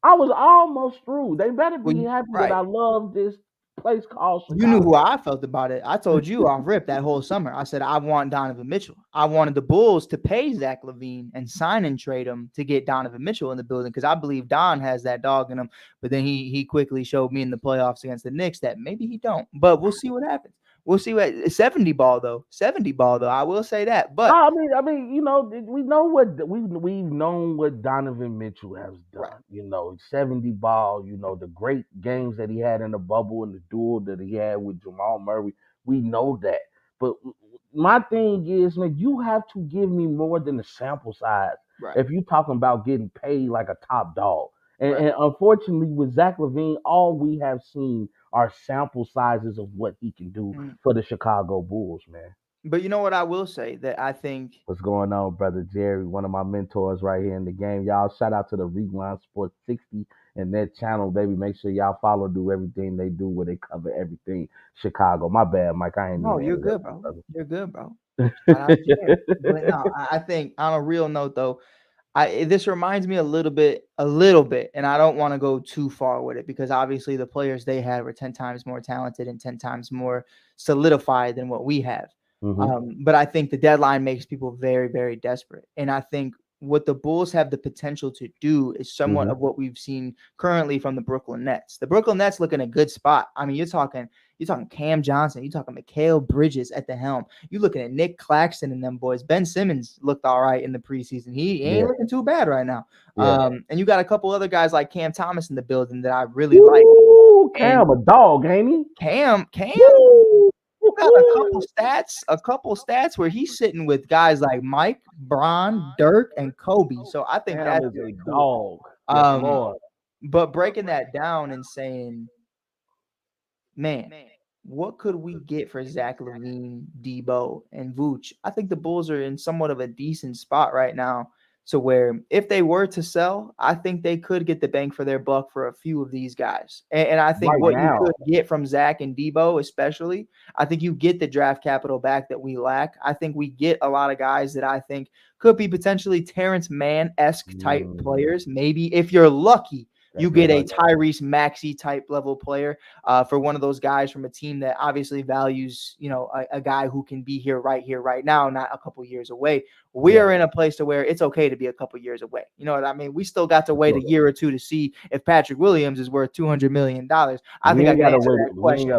I was almost through. They better Well, be happy that right. I love this place called You knew who Chicago. I felt about it. I told you off rip that whole summer. I said I want Donovan Mitchell. I wanted the Bulls to pay Zach LaVine and sign and trade him to get Donovan Mitchell in the building because I believe Don has that dog in him. But then he quickly showed me in the playoffs against the Knicks that maybe he don't. But we'll see what happens. We'll see what 70 ball though. 70 ball though. I will say that. But We know we've known what Donovan Mitchell has done. 70 ball. The great games that he had in the bubble and the duel that he had with Jamal Murray. We know that. But my thing is, man, you have to give me more than the sample size if you're talking about getting paid like a top dog. And unfortunately, with Zach LaVine, all we have seen are sample sizes of what he can do for the Chicago Bulls, man. But you know what I will say that I think What's going on, brother Jerry? One of my mentors right here in the game. Y'all shout out to the Rewind Sports 60 and their channel, baby. Make sure y'all follow, do everything they do where they cover everything Chicago. My bad, Mike. I ain't no, even you're good, bro. You're good, bro. Shout out to you. But no, I think on a real note though, this reminds me a little bit, and I don't want to go too far with it because obviously the players they had were 10 times more talented and 10 times more solidified than what we have. But I think the deadline makes people very, very desperate. And I think what the Bulls have the potential to do is somewhat of what we've seen currently from the Brooklyn Nets. The Brooklyn Nets look in a good spot. I mean, you're talking Cam Johnson, you're talking Mikal Bridges at the helm. You're looking at Nick Claxton and them boys. Ben Simmons looked all right in the preseason. He ain't looking too bad right now. And you got a couple other guys like Cam Thomas in the building that I really like. Cam, a dog, ain't he? Cam got a couple stats where he's sitting with guys like Mike, Bron, Dirk, and Kobe. So I think Cam that's is a cool. dog. But breaking that down and saying, man, what could we get for Zach LaVine, Debo, and Vooch? I think the Bulls are in somewhat of a decent spot right now to where if they were to sell, I think they could get the bang for their buck for a few of these guys. And I think what you could get from Zach and Debo, especially, I think you get the draft capital back that we lack. I think we get a lot of guys that I think could be potentially Terrence Mann-esque type players. Maybe if you're lucky, you get a Tyrese Maxey type level player for one of those guys from a team that obviously values, a guy who can be here, right now, not a couple years away. We are in a place to where it's okay to be a couple years away. You know what I mean? We still got to wait a year or two to see if Patrick Williams is worth $200 million. I think I can answer that question.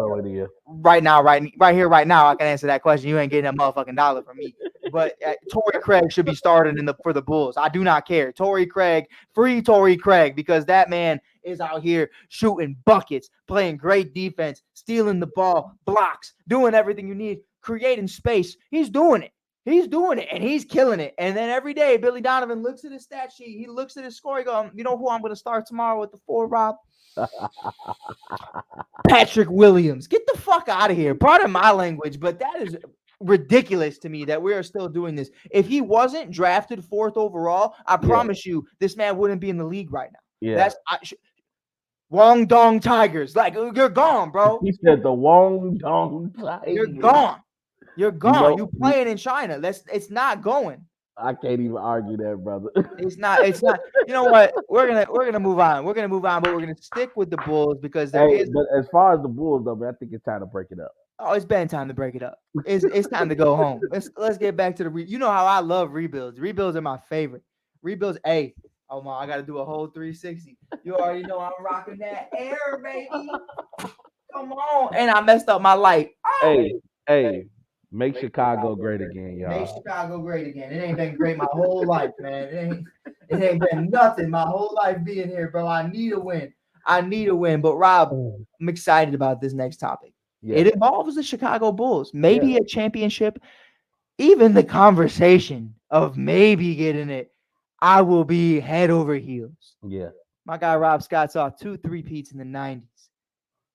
Right now, right here, right now, I can answer that question. You ain't getting a motherfucking dollar from me. But Torrey Craig should be starting for the Bulls. I do not care. Torrey Craig, free Torrey Craig, because that man is out here shooting buckets, playing great defense, stealing the ball, blocks, doing everything you need, creating space. He's doing it. He's doing it, and he's killing it. And then every day, Billy Donovan looks at his stat sheet. He looks at his score. He goes, you know who I'm going to start tomorrow with the 4, Rob? Patrick Williams. Get the fuck out of here. Pardon my language, but that is ridiculous to me that we are still doing this. If he wasn't drafted 4th overall, I promise you, this man wouldn't be in the league right now. Yeah. Wong Dong Tigers. Like, you're gone, bro. He said the Wong Dong Tigers. You're gone. You're gone. You know, playing in China. It's not going. I can't even argue that, brother. It's not. You know what? We're gonna move on. We're gonna move on, but we're gonna stick with the Bulls because but as far as the Bulls, though, man, I think it's time to break it up. Oh, it's been time to break it up. It's time to go home. Let's get back to the you know how I love rebuilds. Rebuilds are my favorite. Rebuilds, hey, oh my, I gotta do a whole 360. You already know I'm rocking that air, baby. Come on. And I messed up my light. Oh. Hey. Make Chicago great again, y'all. Make Chicago great again. It ain't been great my whole life, man. It ain't been nothing my whole life being here, bro. I need a win. But Rob, I'm excited about this next topic. Yeah. It involves the Chicago Bulls. Maybe a championship. Even the conversation of maybe getting it, I will be head over heels. Yeah. My guy Rob Scott saw 2 3-peats in the 90s.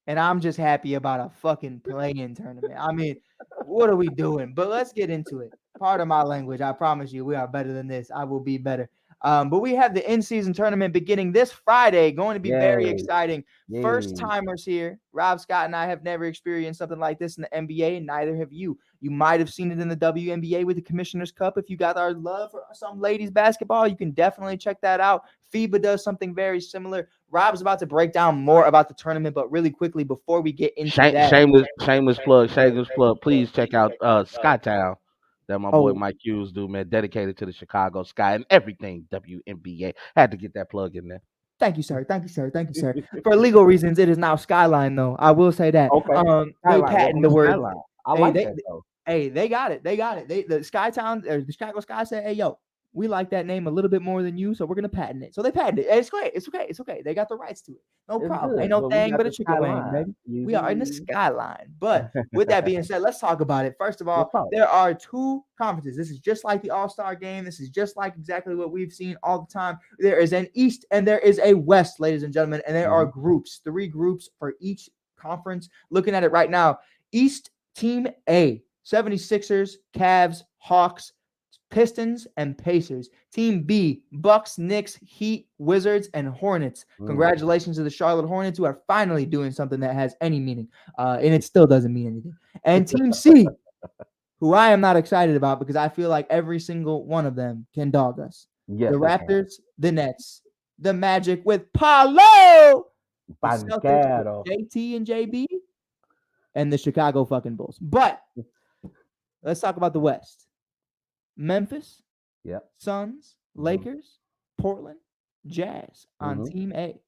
And I'm just happy about a fucking play-in tournament. I mean, what are we doing? But let's get into it. Pardon my language. I promise you, we are better than this. I will be better. But we have the in-season tournament beginning this Friday. Going to be very exciting. First-timers here. Rob Scott and I have never experienced something like this in the NBA, and neither have you. You might have seen it in the WNBA with the Commissioner's Cup. If you got our love for some ladies basketball, you can definitely check that out. FIBA does something very similar. Rob's about to break down more about the tournament, but really quickly before we get into that. Shameless plug. Please check out Skytown that my boy Mike Hughes do, man. Dedicated to the Chicago Sky and everything WNBA. Had to get that plug in there. Thank you, sir. For legal reasons, it is now Skyline, though. I will say that. Okay. They patent the word. Skyline. I like that, though. Hey, they got it. The Skytown or the Chicago Sky said, "Hey, yo, we like that name a little bit more than you, so we're gonna patent it." So they patented it. It's great. It's okay. They got the rights to it. No problem. Ain't no thing but a chicken wing, baby. We are in the Skyline. But with that being said, let's talk about it. First of all, there are 2 conferences. This is just like the All-Star game. This is just like exactly what we've seen all the time. There is an East and there is a West, ladies and gentlemen, and there are groups, 3 groups for each conference. Looking at it right now, East Team A, 76ers, Cavs, Hawks, Pistons, and Pacers. Team B, Bucks, Knicks, Heat, Wizards, and Hornets. Congratulations to the Charlotte Hornets, who are finally doing something that has any meaning, and it still doesn't mean anything. And Team C, who I am not excited about because I feel like every single one of them can dog us. Yes, the Raptors, the Nets, the Magic with Paolo, the Celtics with JT and JB, and the Chicago fucking Bulls. But let's talk about the West. Memphis, Suns, Lakers, Portland, Jazz on Team A.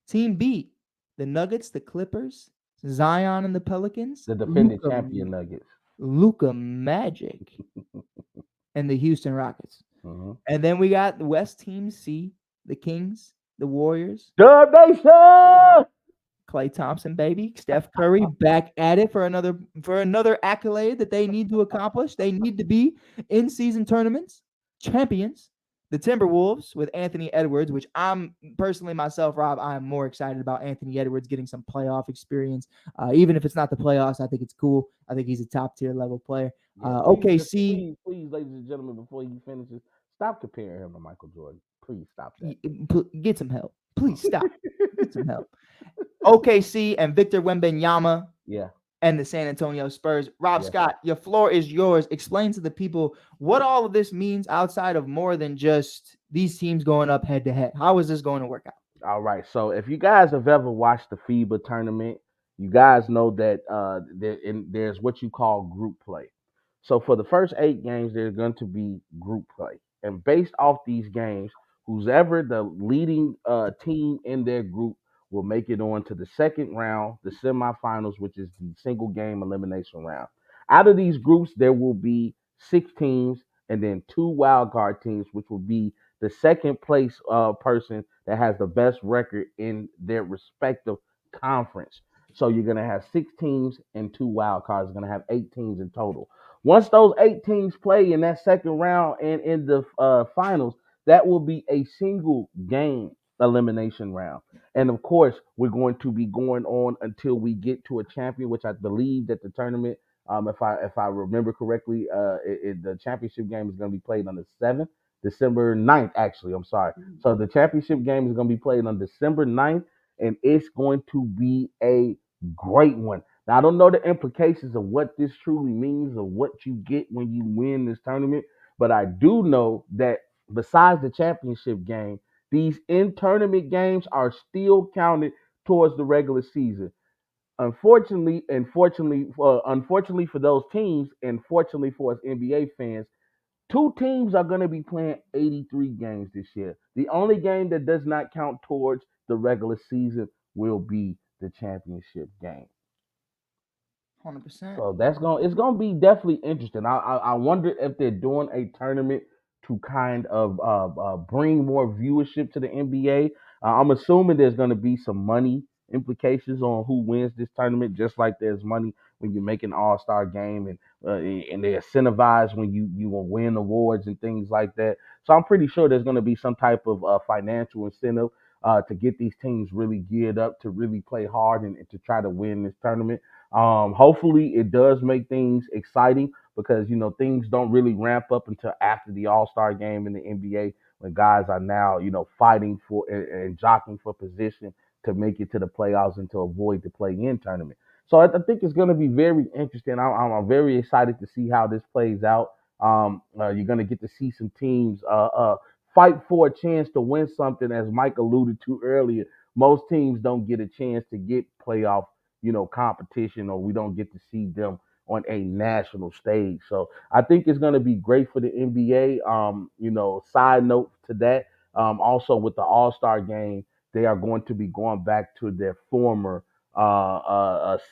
Team B, the Nuggets, the Clippers, Zion and the Pelicans. The defending champion Nuggets. Luka Magic and the Houston Rockets. And then we got the West Team C, the Kings, the Warriors. Dub Nation! Klay Thompson, baby. Steph Curry back at it for another accolade that they need to accomplish. They need to be in-season tournaments champions. The Timberwolves with Anthony Edwards, which I'm personally myself, Rob, I am more excited about Anthony Edwards getting some playoff experience. Even if it's not the playoffs, I think it's cool. I think he's a top-tier level player. OKC. Please, ladies and gentlemen, before he finishes, stop comparing him to Michael Jordan. Please stop that. Get some help. Please stop. Get some help. OKC and Victor Wembanyama and the San Antonio Spurs. Rob Scott, your floor is yours. Explain to the people what all of this means outside of more than just these teams going up head to head. How is this going to work out? All right. So if you guys have ever watched the FIBA tournament, you guys know that there's what you call group play. So for the first 8 games, there's going to be group play. And based off these games, whoever the leading team in their group will make it on to the second round, the semifinals, which is the single game elimination round. Out of these groups, there will be 6 teams and then 2 wild card teams, which will be the second place person that has the best record in their respective conference. So you're going to have 6 teams and 2 wild cards. You're going to have 8 teams in total. Once those 8 teams play in that second round and in the finals, that will be a single game elimination round. And of course, we're going to be going on until we get to a champion, which I believe that the tournament, if I remember correctly, the championship game is going to be played on the 7th, December 9th, actually. I'm sorry. So the championship game is going to be played on December 9th, and it's going to be a great one. Now, I don't know the implications of what this truly means or what you get when you win this tournament, but I do know that besides the championship game, these in-tournament games are still counted towards the regular season. Unfortunately for those teams, and fortunately for us NBA fans, two teams are going to be playing 83 games this year. The only game that does not count towards the regular season will be the championship game. 100%. So it's gonna be definitely interesting. I wonder if they're doing a tournament to kind of bring more viewership to the NBA. I'm assuming there's gonna be some money implications on who wins this tournament, just like there's money when you make an All Star game, and they incentivize when you will win awards and things like that. So I'm pretty sure there's gonna be some type of financial incentive to get these teams really geared up to really play hard and to try to win this tournament. Hopefully, it does make things exciting because things don't really ramp up until after the All Star game in the NBA when guys are now fighting for and jockeying for position to make it to the playoffs and to avoid the play-in tournament. So I think it's going to be very interesting. I'm very excited to see how this plays out. You're going to get to see some teams fight for a chance to win something, as Mike alluded to earlier. Most teams don't get a chance to get playoff competition, or we don't get to see them on a national stage. So I think it's going to be great for the NBA. Side note to that, also with the All Star game, they are going to be going back to their former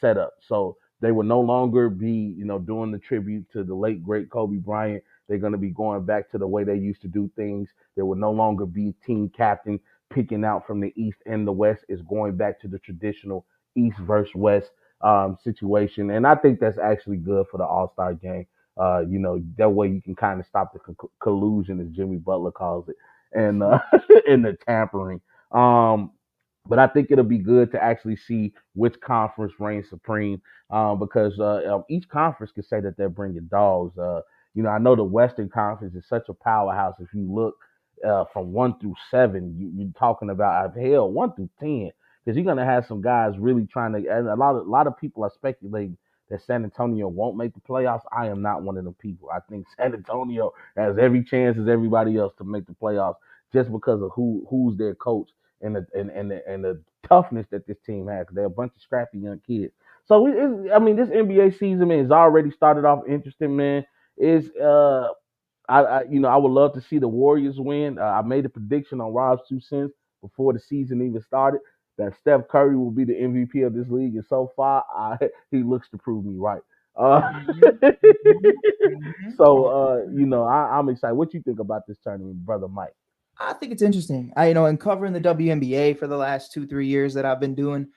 setup. So they will no longer be, doing the tribute to the late great Kobe Bryant. They're going to be going back to the way they used to do things. There will no longer be team captain picking out from the East and the West. Is going back to the traditional East versus West situation, and I think that's actually good for the All Star game. That way you can kind of stop the collusion, as Jimmy Butler calls it, and and the tampering. Um, but I think it'll be good to actually see which conference reigns supreme, because each conference can say that they're bringing dogs. I know the Western Conference is such a powerhouse. If you look from 1 through 7, you're talking about hell 1 through 10, because you're gonna have some guys really trying to. And a lot of people are speculating that San Antonio won't make the playoffs. I am not one of them people. I think San Antonio has every chance as everybody else to make the playoffs just because of who's their coach and the toughness that this team has. They're a bunch of scrappy young kids. So this NBA season, man, has already started off interesting, man. Is I would love to see the Warriors win. I made a prediction on Rob's 2 cents before the season even started that Steph Curry will be the MVP of this league, and so far, he looks to prove me right. Mhm, mhm, mhm. So, 100%. I'm excited. What you think about this tournament, brother Mike? I think it's interesting. In covering the WNBA for the last 2-3 years that I've been doing,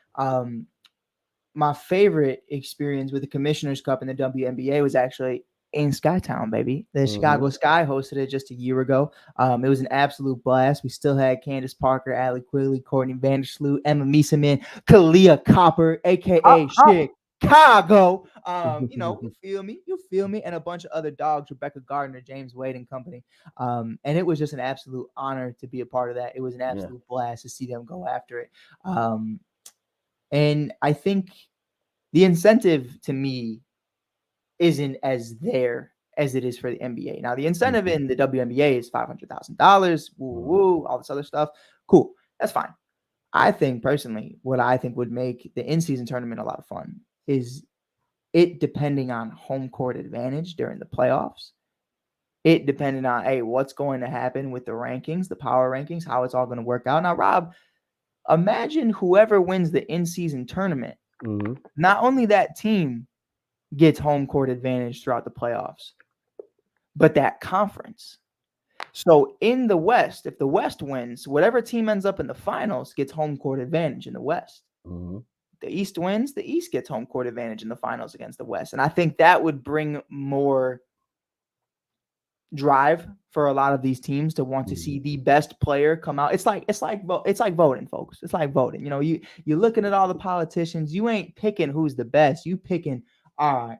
my favorite experience with the Commissioner's Cup in the WNBA was actually in Skytown, baby. The Mm-hmm. Chicago Sky hosted it just a year ago. It was an absolute blast. We still had Candace Parker, Allie Quigley, Courtney Vandersloot, Emma Meeseman, Kalia Copper, aka Chicago. You feel me? You feel me? And a bunch of other dogs, Rebecca Gardner, James Wade, and company. And it was just an absolute honor to be a part of that. It was an Yeah. absolute blast to see them go after it. And I think the incentive to me isn't as there as it is for the NBA. Now, the incentive in the WNBA is $500,000, woo, woo, all this other stuff. Cool. That's fine. I think personally, what I think would make the in-season tournament a lot of fun is it depending on home court advantage during the playoffs. It depending on, hey, what's going to happen with the rankings, the power rankings, how it's all going to work out. Now, Rob, imagine whoever wins the in-season tournament, Mm-hmm. not only that team gets home court advantage throughout the playoffs, but that conference. So in the West, if the West wins, whatever team ends up in the finals gets home court advantage in the West. Mm-hmm. the East wins, the East gets home court advantage in the finals against the West. And I think that would bring more drive for a lot of these teams to want to see the best player come out. It's like voting, folks. It's like voting. You know, you're looking at all the politicians. You ain't picking who's the best. You picking, all right.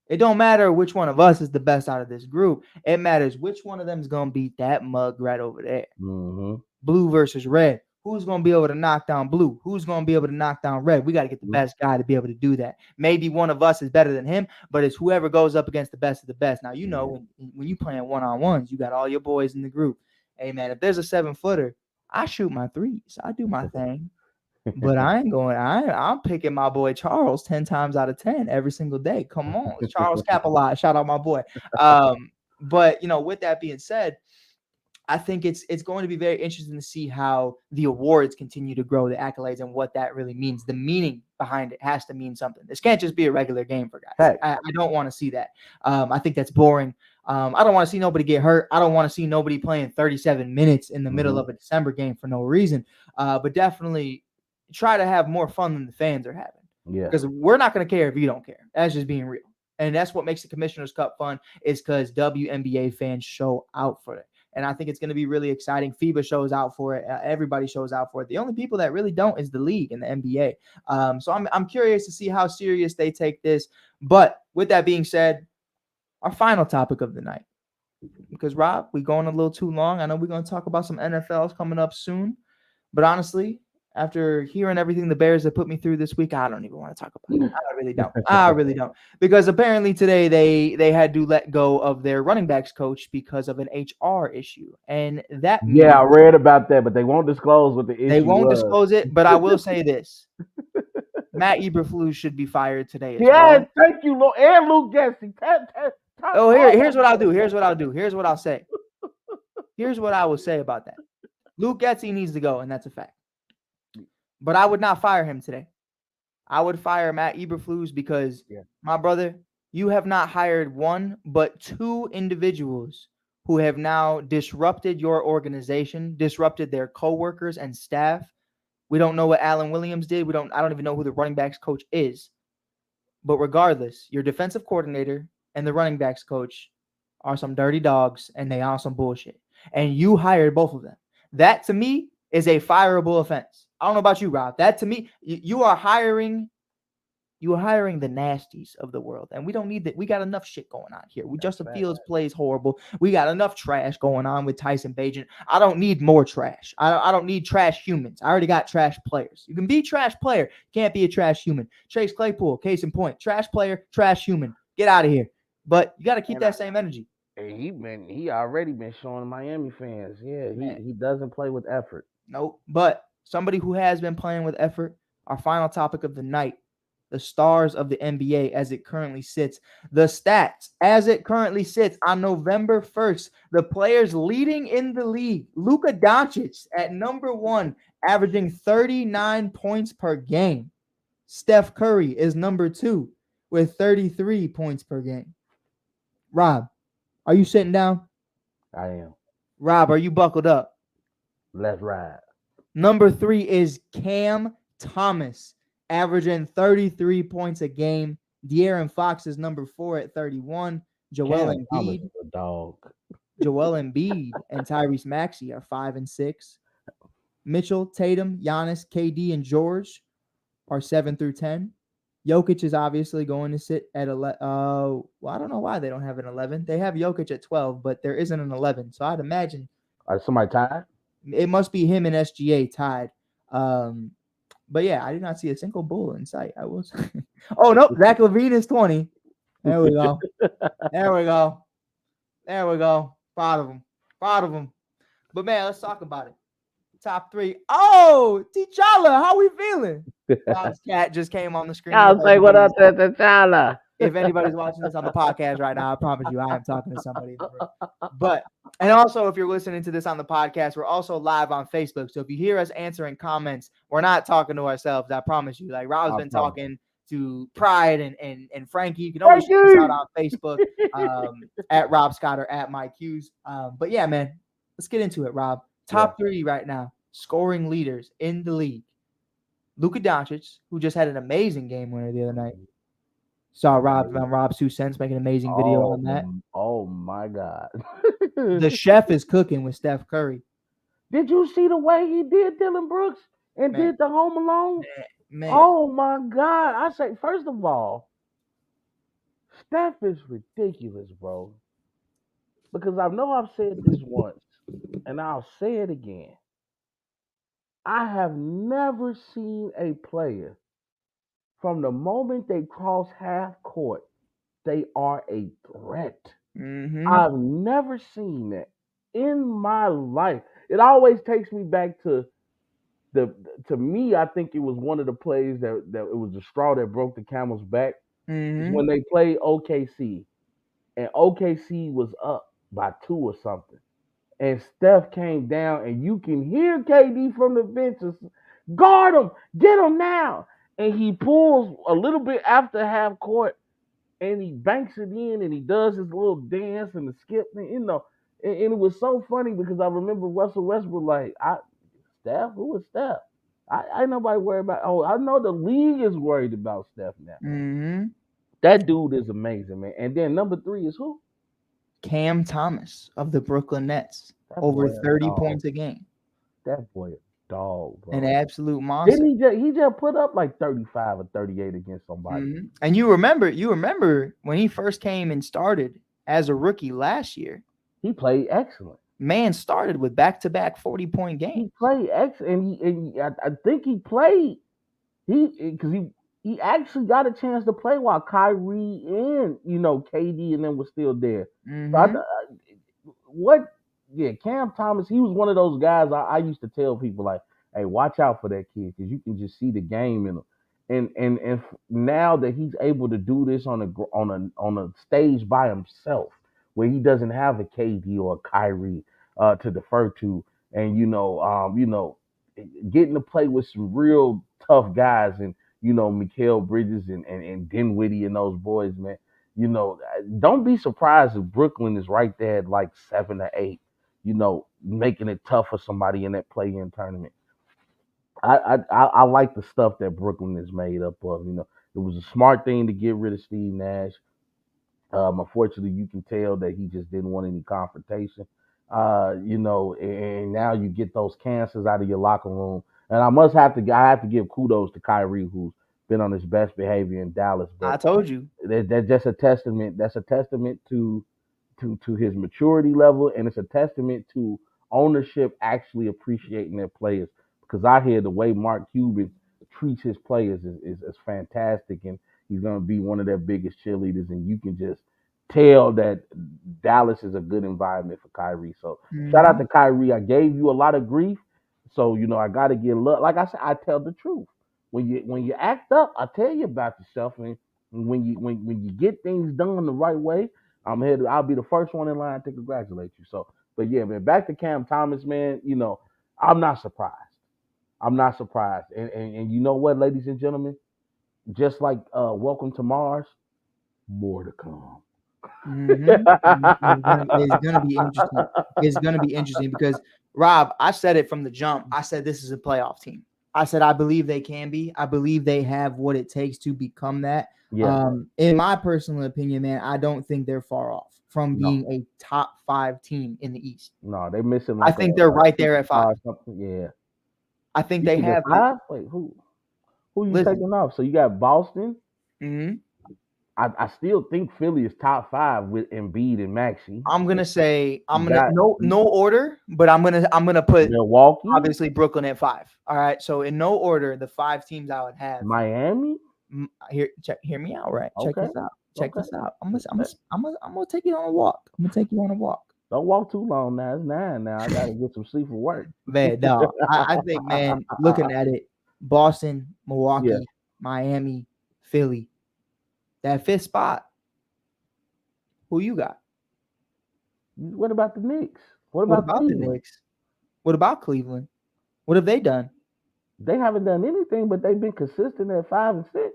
It don't matter which one of us is the best out of this group. It matters which one of them is gonna beat that mug right over there. Blue versus red. Who's going to be able to knock down blue? Who's going to be able to knock down red? We got to get the best guy to be able to do that. Maybe one of us is better than him, but it's whoever goes up against the best of the best. Now, you know, when you playing one-on-ones, you got all your boys in the group. Hey, man, if there's a 7-footer, I shoot my threes. I do my thing. But I'm picking my boy Charles 10 times out of 10 every single day. Come on. Charles Capelot. Shout out my boy. But, you know, with that being said, I think it's going to be very interesting to see how the awards continue to grow, the accolades, and what that really means. The meaning behind it has to mean something. This can't just be a regular game for guys. I don't want to see that. I think that's boring. I don't want to see nobody get hurt. I don't want to see nobody playing 37 minutes in the middle of a December game for no reason. But definitely try to have more fun than the fans are having. Yeah. Because we're not going to care if you don't care. That's just being real. And that's what makes the Commissioner's Cup fun, is because WNBA fans show out for it. And I think it's going to be really exciting. FIBA shows out for it. Everybody shows out for it. The only people that really don't is the league and the NBA. So I'm curious to see how serious they take this. But with that being said, our final topic of the night. Because, Rob, we're going a little too long. I know we're going to talk about some NFLs coming up soon. But honestly, after hearing everything the Bears have put me through this week, I don't even want to talk about it. I really don't. Because apparently today they had to let go of their running backs coach because of an HR issue. And that means, I read about that, but they won't disclose what the issue was. They won't disclose it, but I will say this. Matt Eberflus should be fired today as well. Thank you, Lord. And Luke Gessie. Here's what I'll do. Here's what I'll say. Here's what I will say about that. Luke Gessie needs to go, and that's a fact. But I would not fire him today. I would fire Matt Eberflus because, my brother, you have not hired one but two individuals who have now disrupted your organization, disrupted their coworkers and staff. We don't know what Alan Williams did. I don't even know who the running backs coach is. But regardless, your defensive coordinator and the running backs coach are some dirty dogs, and they are some bullshit. And you hired both of them. That, to me, is a fireable offense. I don't know about you, Rob. That, to me, you are hiring the nasties of the world. And we don't need that. We got enough shit going on here. Justin Fields plays horrible. We got enough trash going on with Tyson Bagent. I don't need more trash. I don't need trash humans. I already got trash players. You can be a trash player. You can't be a trash human. Chase Claypool, case in point. Trash player, trash human. Get out of here. But you got to keep that same energy. He already been showing Miami fans. Yeah, he doesn't play with effort. Nope. But somebody who has been playing with effort, our final topic of the night, the stars of the NBA as it currently sits. The stats as it currently sits on November 1st. The players leading in the league. Luka Doncic at number 1, averaging 39 points per game. Steph Curry is number 2 with 33 points per game. Rob, are you sitting down? I am. Rob, are you buckled up? Let's ride. Number 3 is Cam Thomas, averaging 33 points a game. De'Aaron Fox is number 4 at 31. Joel Embiid and Tyrese Maxey are 5 and 6. Mitchell, Tatum, Giannis, KD, and George are 7 through 10. Jokic is obviously going to sit at 11. I don't know why they don't have an 11. They have Jokic at 12, but there isn't an 11. So I'd imagine. Are somebody tied? It must be him and SGA tied. But yeah, I did not see a single bull in sight. I will say. Oh, nope. Zach LaVine is 20. There we go. Proud of him. But man, let's talk about it. Top 3. Oh, T'Challa, how we feeling? Bob's cat just came on the screen. I'll say what up to T'Challa. If anybody's watching this on the podcast right now, I promise you I am talking to somebody. But, and also if you're listening to this on the podcast, we're also live on Facebook. So if you hear us answering comments, we're not talking to ourselves. I promise you. Like Rob's been talking to Pride and Frankie. You can always check us out on Facebook at Rob Scott or at Mike Hughes. But yeah, man, let's get into it, Rob. Top 3 right now, scoring leaders in the league. Luka Doncic, who just had an amazing game winner the other night. Saw Rob 2 Cents make an amazing video on that. Oh my God. The chef is cooking with Steph Curry. Did you see the way he did Dylan Brooks and Man. did the Home Alone? Man. Oh my God. I say, first of all, Steph is ridiculous, bro. Because I know I've said this once, and I'll say it again. I have never seen a player from the moment they cross half court, they are a threat. Mm-hmm. I've never seen that in my life. It always takes me back to to me. I think it was one of the plays that it was the straw that broke the camel's back. Is Mm-hmm. when they played OKC, and OKC was up by 2 or something. And Steph came down, and you can hear KD from the benches, guard him, get him now. And he pulls a little bit after half court, and he banks it in, and he does his little dance and the skip, and it was so funny because I remember Russell Westbrook like, Steph, who is Steph? I ain't nobody worried about. Oh, I know the league is worried about Steph now. Mm-hmm. That dude is amazing, man. And then number 3 is who? Cam Thomas of the Brooklyn Nets. That Over boy a 30 dog. points a game. That boy a dog, bro. An absolute monster. Didn't he just put up like 35 or 38 against somebody? Mm-hmm. And you remember when he first came and started as a rookie last year. He played excellent. Man started with back-to-back 40-point games. He played excellent, and I think he played because he actually got a chance to play while Kyrie and KD and them was still there. Mm-hmm. So Cam Thomas, he was one of those guys I used to tell people like, hey, watch out for that kid because you can just see the game in him. And now that he's able to do this on a stage by himself, where he doesn't have a KD or a Kyrie to defer to, and getting to play with some real tough guys, and Mikal Bridges and Dinwiddie and those boys, man. Don't be surprised if Brooklyn is right there at like 7 or 8. Making it tough for somebody in that play-in tournament. I like the stuff that Brooklyn is made up of. It was a smart thing to get rid of Steve Nash. Unfortunately, you can tell that he just didn't want any confrontation. And now you get those cancers out of your locker room. And I have to give kudos to Kyrie, who's been on his best behavior in Dallas. But I told you. That's just a testament. That's a testament to his maturity level, and it's a testament to ownership actually appreciating their players. Because I hear the way Mark Cuban treats his players is fantastic, and he's going to be one of their biggest cheerleaders. And you can just tell that Dallas is a good environment for Kyrie. So shout out to Kyrie. I gave you a lot of grief, so I got to get love. Like I said, I tell the truth. When you act up, I tell you about yourself, and when you get things done the right way, I'll be the first one in line to congratulate you. So, but yeah, man, back to Cam Thomas, man. I'm not surprised. I'm not surprised. And you know what, ladies and gentlemen, just like Welcome to Mars, more to come. Mm-hmm. It's gonna be interesting. It's gonna be interesting because Rob, I said it from the jump. I said this is a playoff team. I said I believe they can be. I believe they have what it takes to become that. Yeah. In my personal opinion, man, I don't think they're far off from being a top 5 team in the East. No, they're missing. I think they're right there at 5. Yeah. I think they have 5. Wait, who you taking off? So you got Boston. Mm-hmm. I still think Philly is top 5 with Embiid and Maxey. I'm gonna say no order, but I'm gonna put Milwaukee, obviously Brooklyn at 5. All right, so in no order, the 5 teams I would have Miami. Hear me out, right? Okay. Check this out. I'm gonna take you on a walk. I'm gonna take you on a walk. Don't walk too long now. It's 9 now. I gotta get some sleep for work. Man, no, I think, man, looking at it, Boston, Milwaukee, Miami, Philly, that 5th spot. Who you got? What about the Knicks? What about the Knicks? What about Cleveland? What have they done? They haven't done anything, but they've been consistent at 5 and 6.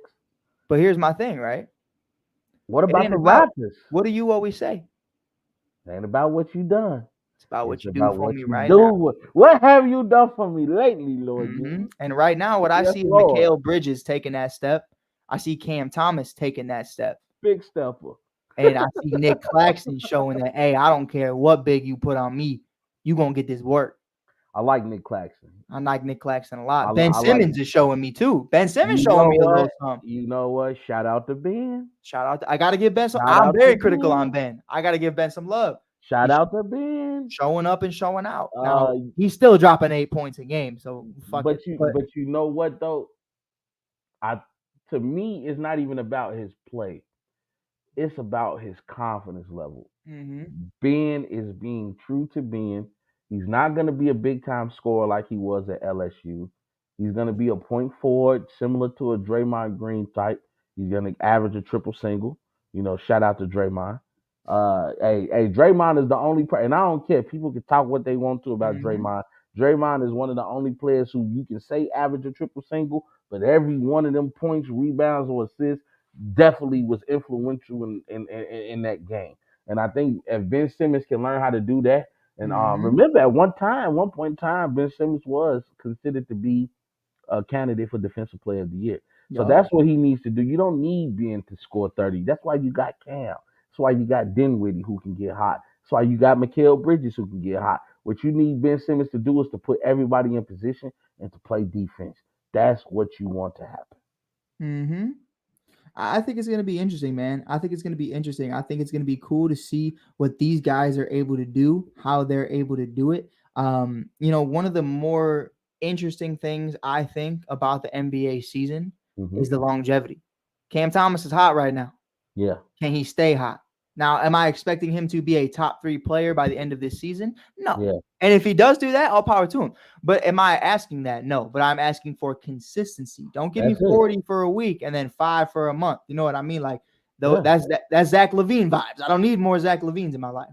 But here's my thing, right? What about the Raptors? What do you always say? It ain't about what you done. It's about what It's you do about for what me you right now. do. What have you done for me lately, Lord Jesus? And right now, what I Yes, see is Lord. Mikal Bridges taking that step. I see Cam Thomas taking that step. Big stepper. And I see Nick Claxton showing that, hey, I don't care what big you put on me. You going to get this work. I like Nick Claxton. I like Nick Claxton a lot. I Ben like. Simmons is showing me too. Ben Simmons You showing know me a little what? something. You know what? Shout out to Ben. Shout out. I got to give Ben some. Shout I'm out to very critical on Ben. Ben. I got to give Ben some love. Shout He's out to Ben. showing up and showing out. Now, Uh, he's still dropping 8 points a game. So, fuck it. but you know what, though? To me, it's not even about his play. It's about his confidence level. Ben is being true to Ben. He's not going to be a big time scorer like he was at LSU. He's going to be a point forward, similar to a Draymond Green type. He's going to average a triple single. You know, shout out to Draymond. Hey, Draymond is the only player, and I don't care. People can talk what they want to about Draymond. Draymond is one of the only players who you can say average a triple single, but every one of them points, rebounds, or assists definitely was influential in that game. And I think if Ben Simmons can learn how to do that, and remember at one point in time, Ben Simmons was considered to be a candidate for Defensive Player of the Year. So that's what he needs to do. You don't need Ben to score 30. That's why you got Cam. That's why you got Dinwiddie who can get hot. That's why you got Mikal Bridges who can get hot. What you need Ben Simmons to do is to put everybody in position and to play defense. That's what you want to happen. I think it's going to be interesting, man. I think it's going to be interesting. I think it's going to be cool to see what these guys are able to do, how they're able to do it. One of the more interesting things I think about the NBA season is the longevity. Cam Thomas is hot right now. Yeah. Can he stay hot? Now, am I expecting him to be a top 3 player by the end of this season? No. Yeah. And if he does do that, all power to him. But am I asking that? No. But I'm asking for consistency. Don't give me 40 for a week and then 5 for a month. You know what I mean? Like, though, that's Zach LaVine vibes. I don't need more Zach LaVines in my life.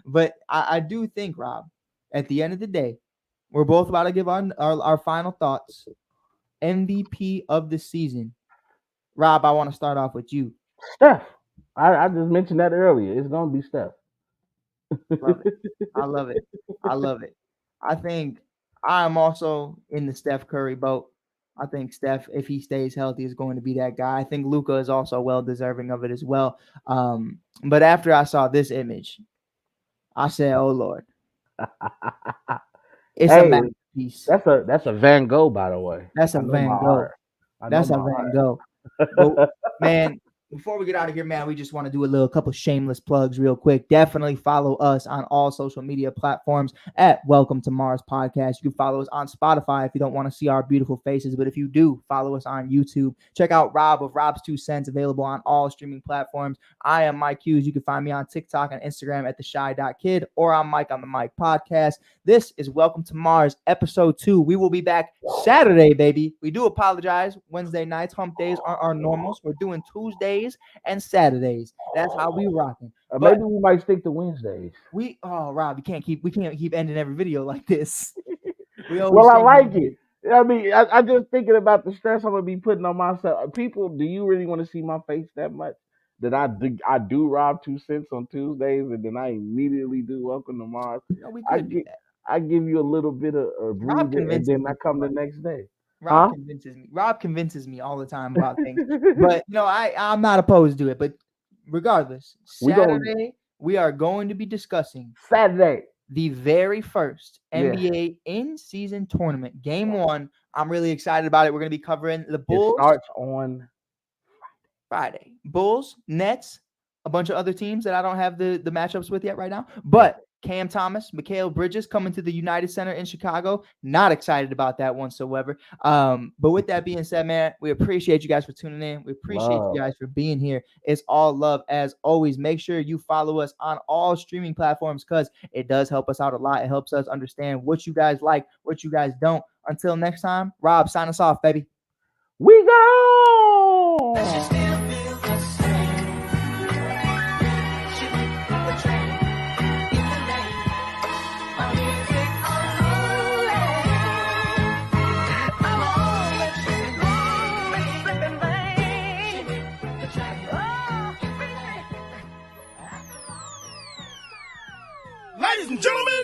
But I do think, Rob, at the end of the day, we're both about to give our final thoughts. MVP of the season. Rob, I want to start off with you. Steph. I just mentioned that earlier. It's going to be Steph. Love it. I love it. I love it. I think I'm also in the Steph Curry boat. I think Steph, if he stays healthy, is going to be that guy. I think Luka is also well deserving of it as well. But after I saw this image, I said, "Oh Lord, it's a masterpiece." That's a Van Gogh, by the way. That's a Van Gogh. That's a Van Gogh. But man, before we get out of here, man, we just want to do a couple shameless plugs real quick. Definitely follow us on all social media platforms at Welcome to Mars Podcast. You can follow us on Spotify if you don't want to see our beautiful faces. But if you do, follow us on YouTube. Check out Rob of Rob's 2 Cents, available on all streaming platforms. I am Mike Hughes. You can find me on TikTok and Instagram at theshy.kid or on Mike on the Mike Podcast. This is Welcome to Mars, episode 2. We will be back Saturday, baby. We do apologize. Wednesday nights, hump days aren't our normals. We're doing Tuesdays and Saturdays. That's how we rocking. Maybe we might stick to Wednesdays. Rob, we can't keep ending every video like this. Well, I like it. I mean, I just thinking about the stress I'm gonna be putting on myself. People, do you really want to see my face that much? That I do Rob 2 Cents on Tuesdays, and then I immediately do Welcome to Mars. We could do that. I give you a little bit of a breather, and then I come the next day. Rob convinces me all the time about things. But I'm not opposed to it. But regardless, Saturday we are going to be discussing the very first NBA in-season tournament, Game 1. I'm really excited about it. We're going to be covering the Bulls. It starts on Friday. Bulls, Nets, a bunch of other teams that I don't have the matchups with yet right now. But Cam Thomas, Mikal Bridges coming to the United Center in Chicago. Not excited about that whatsoever. But with that being said, man, we appreciate you guys for tuning in. We appreciate you guys for being here. It's all love as always. Make sure you follow us on all streaming platforms because it does help us out a lot. It helps us understand what you guys like, what you guys don't. Until next time, Rob, sign us off, baby. We go. Ladies ladies and gentlemen.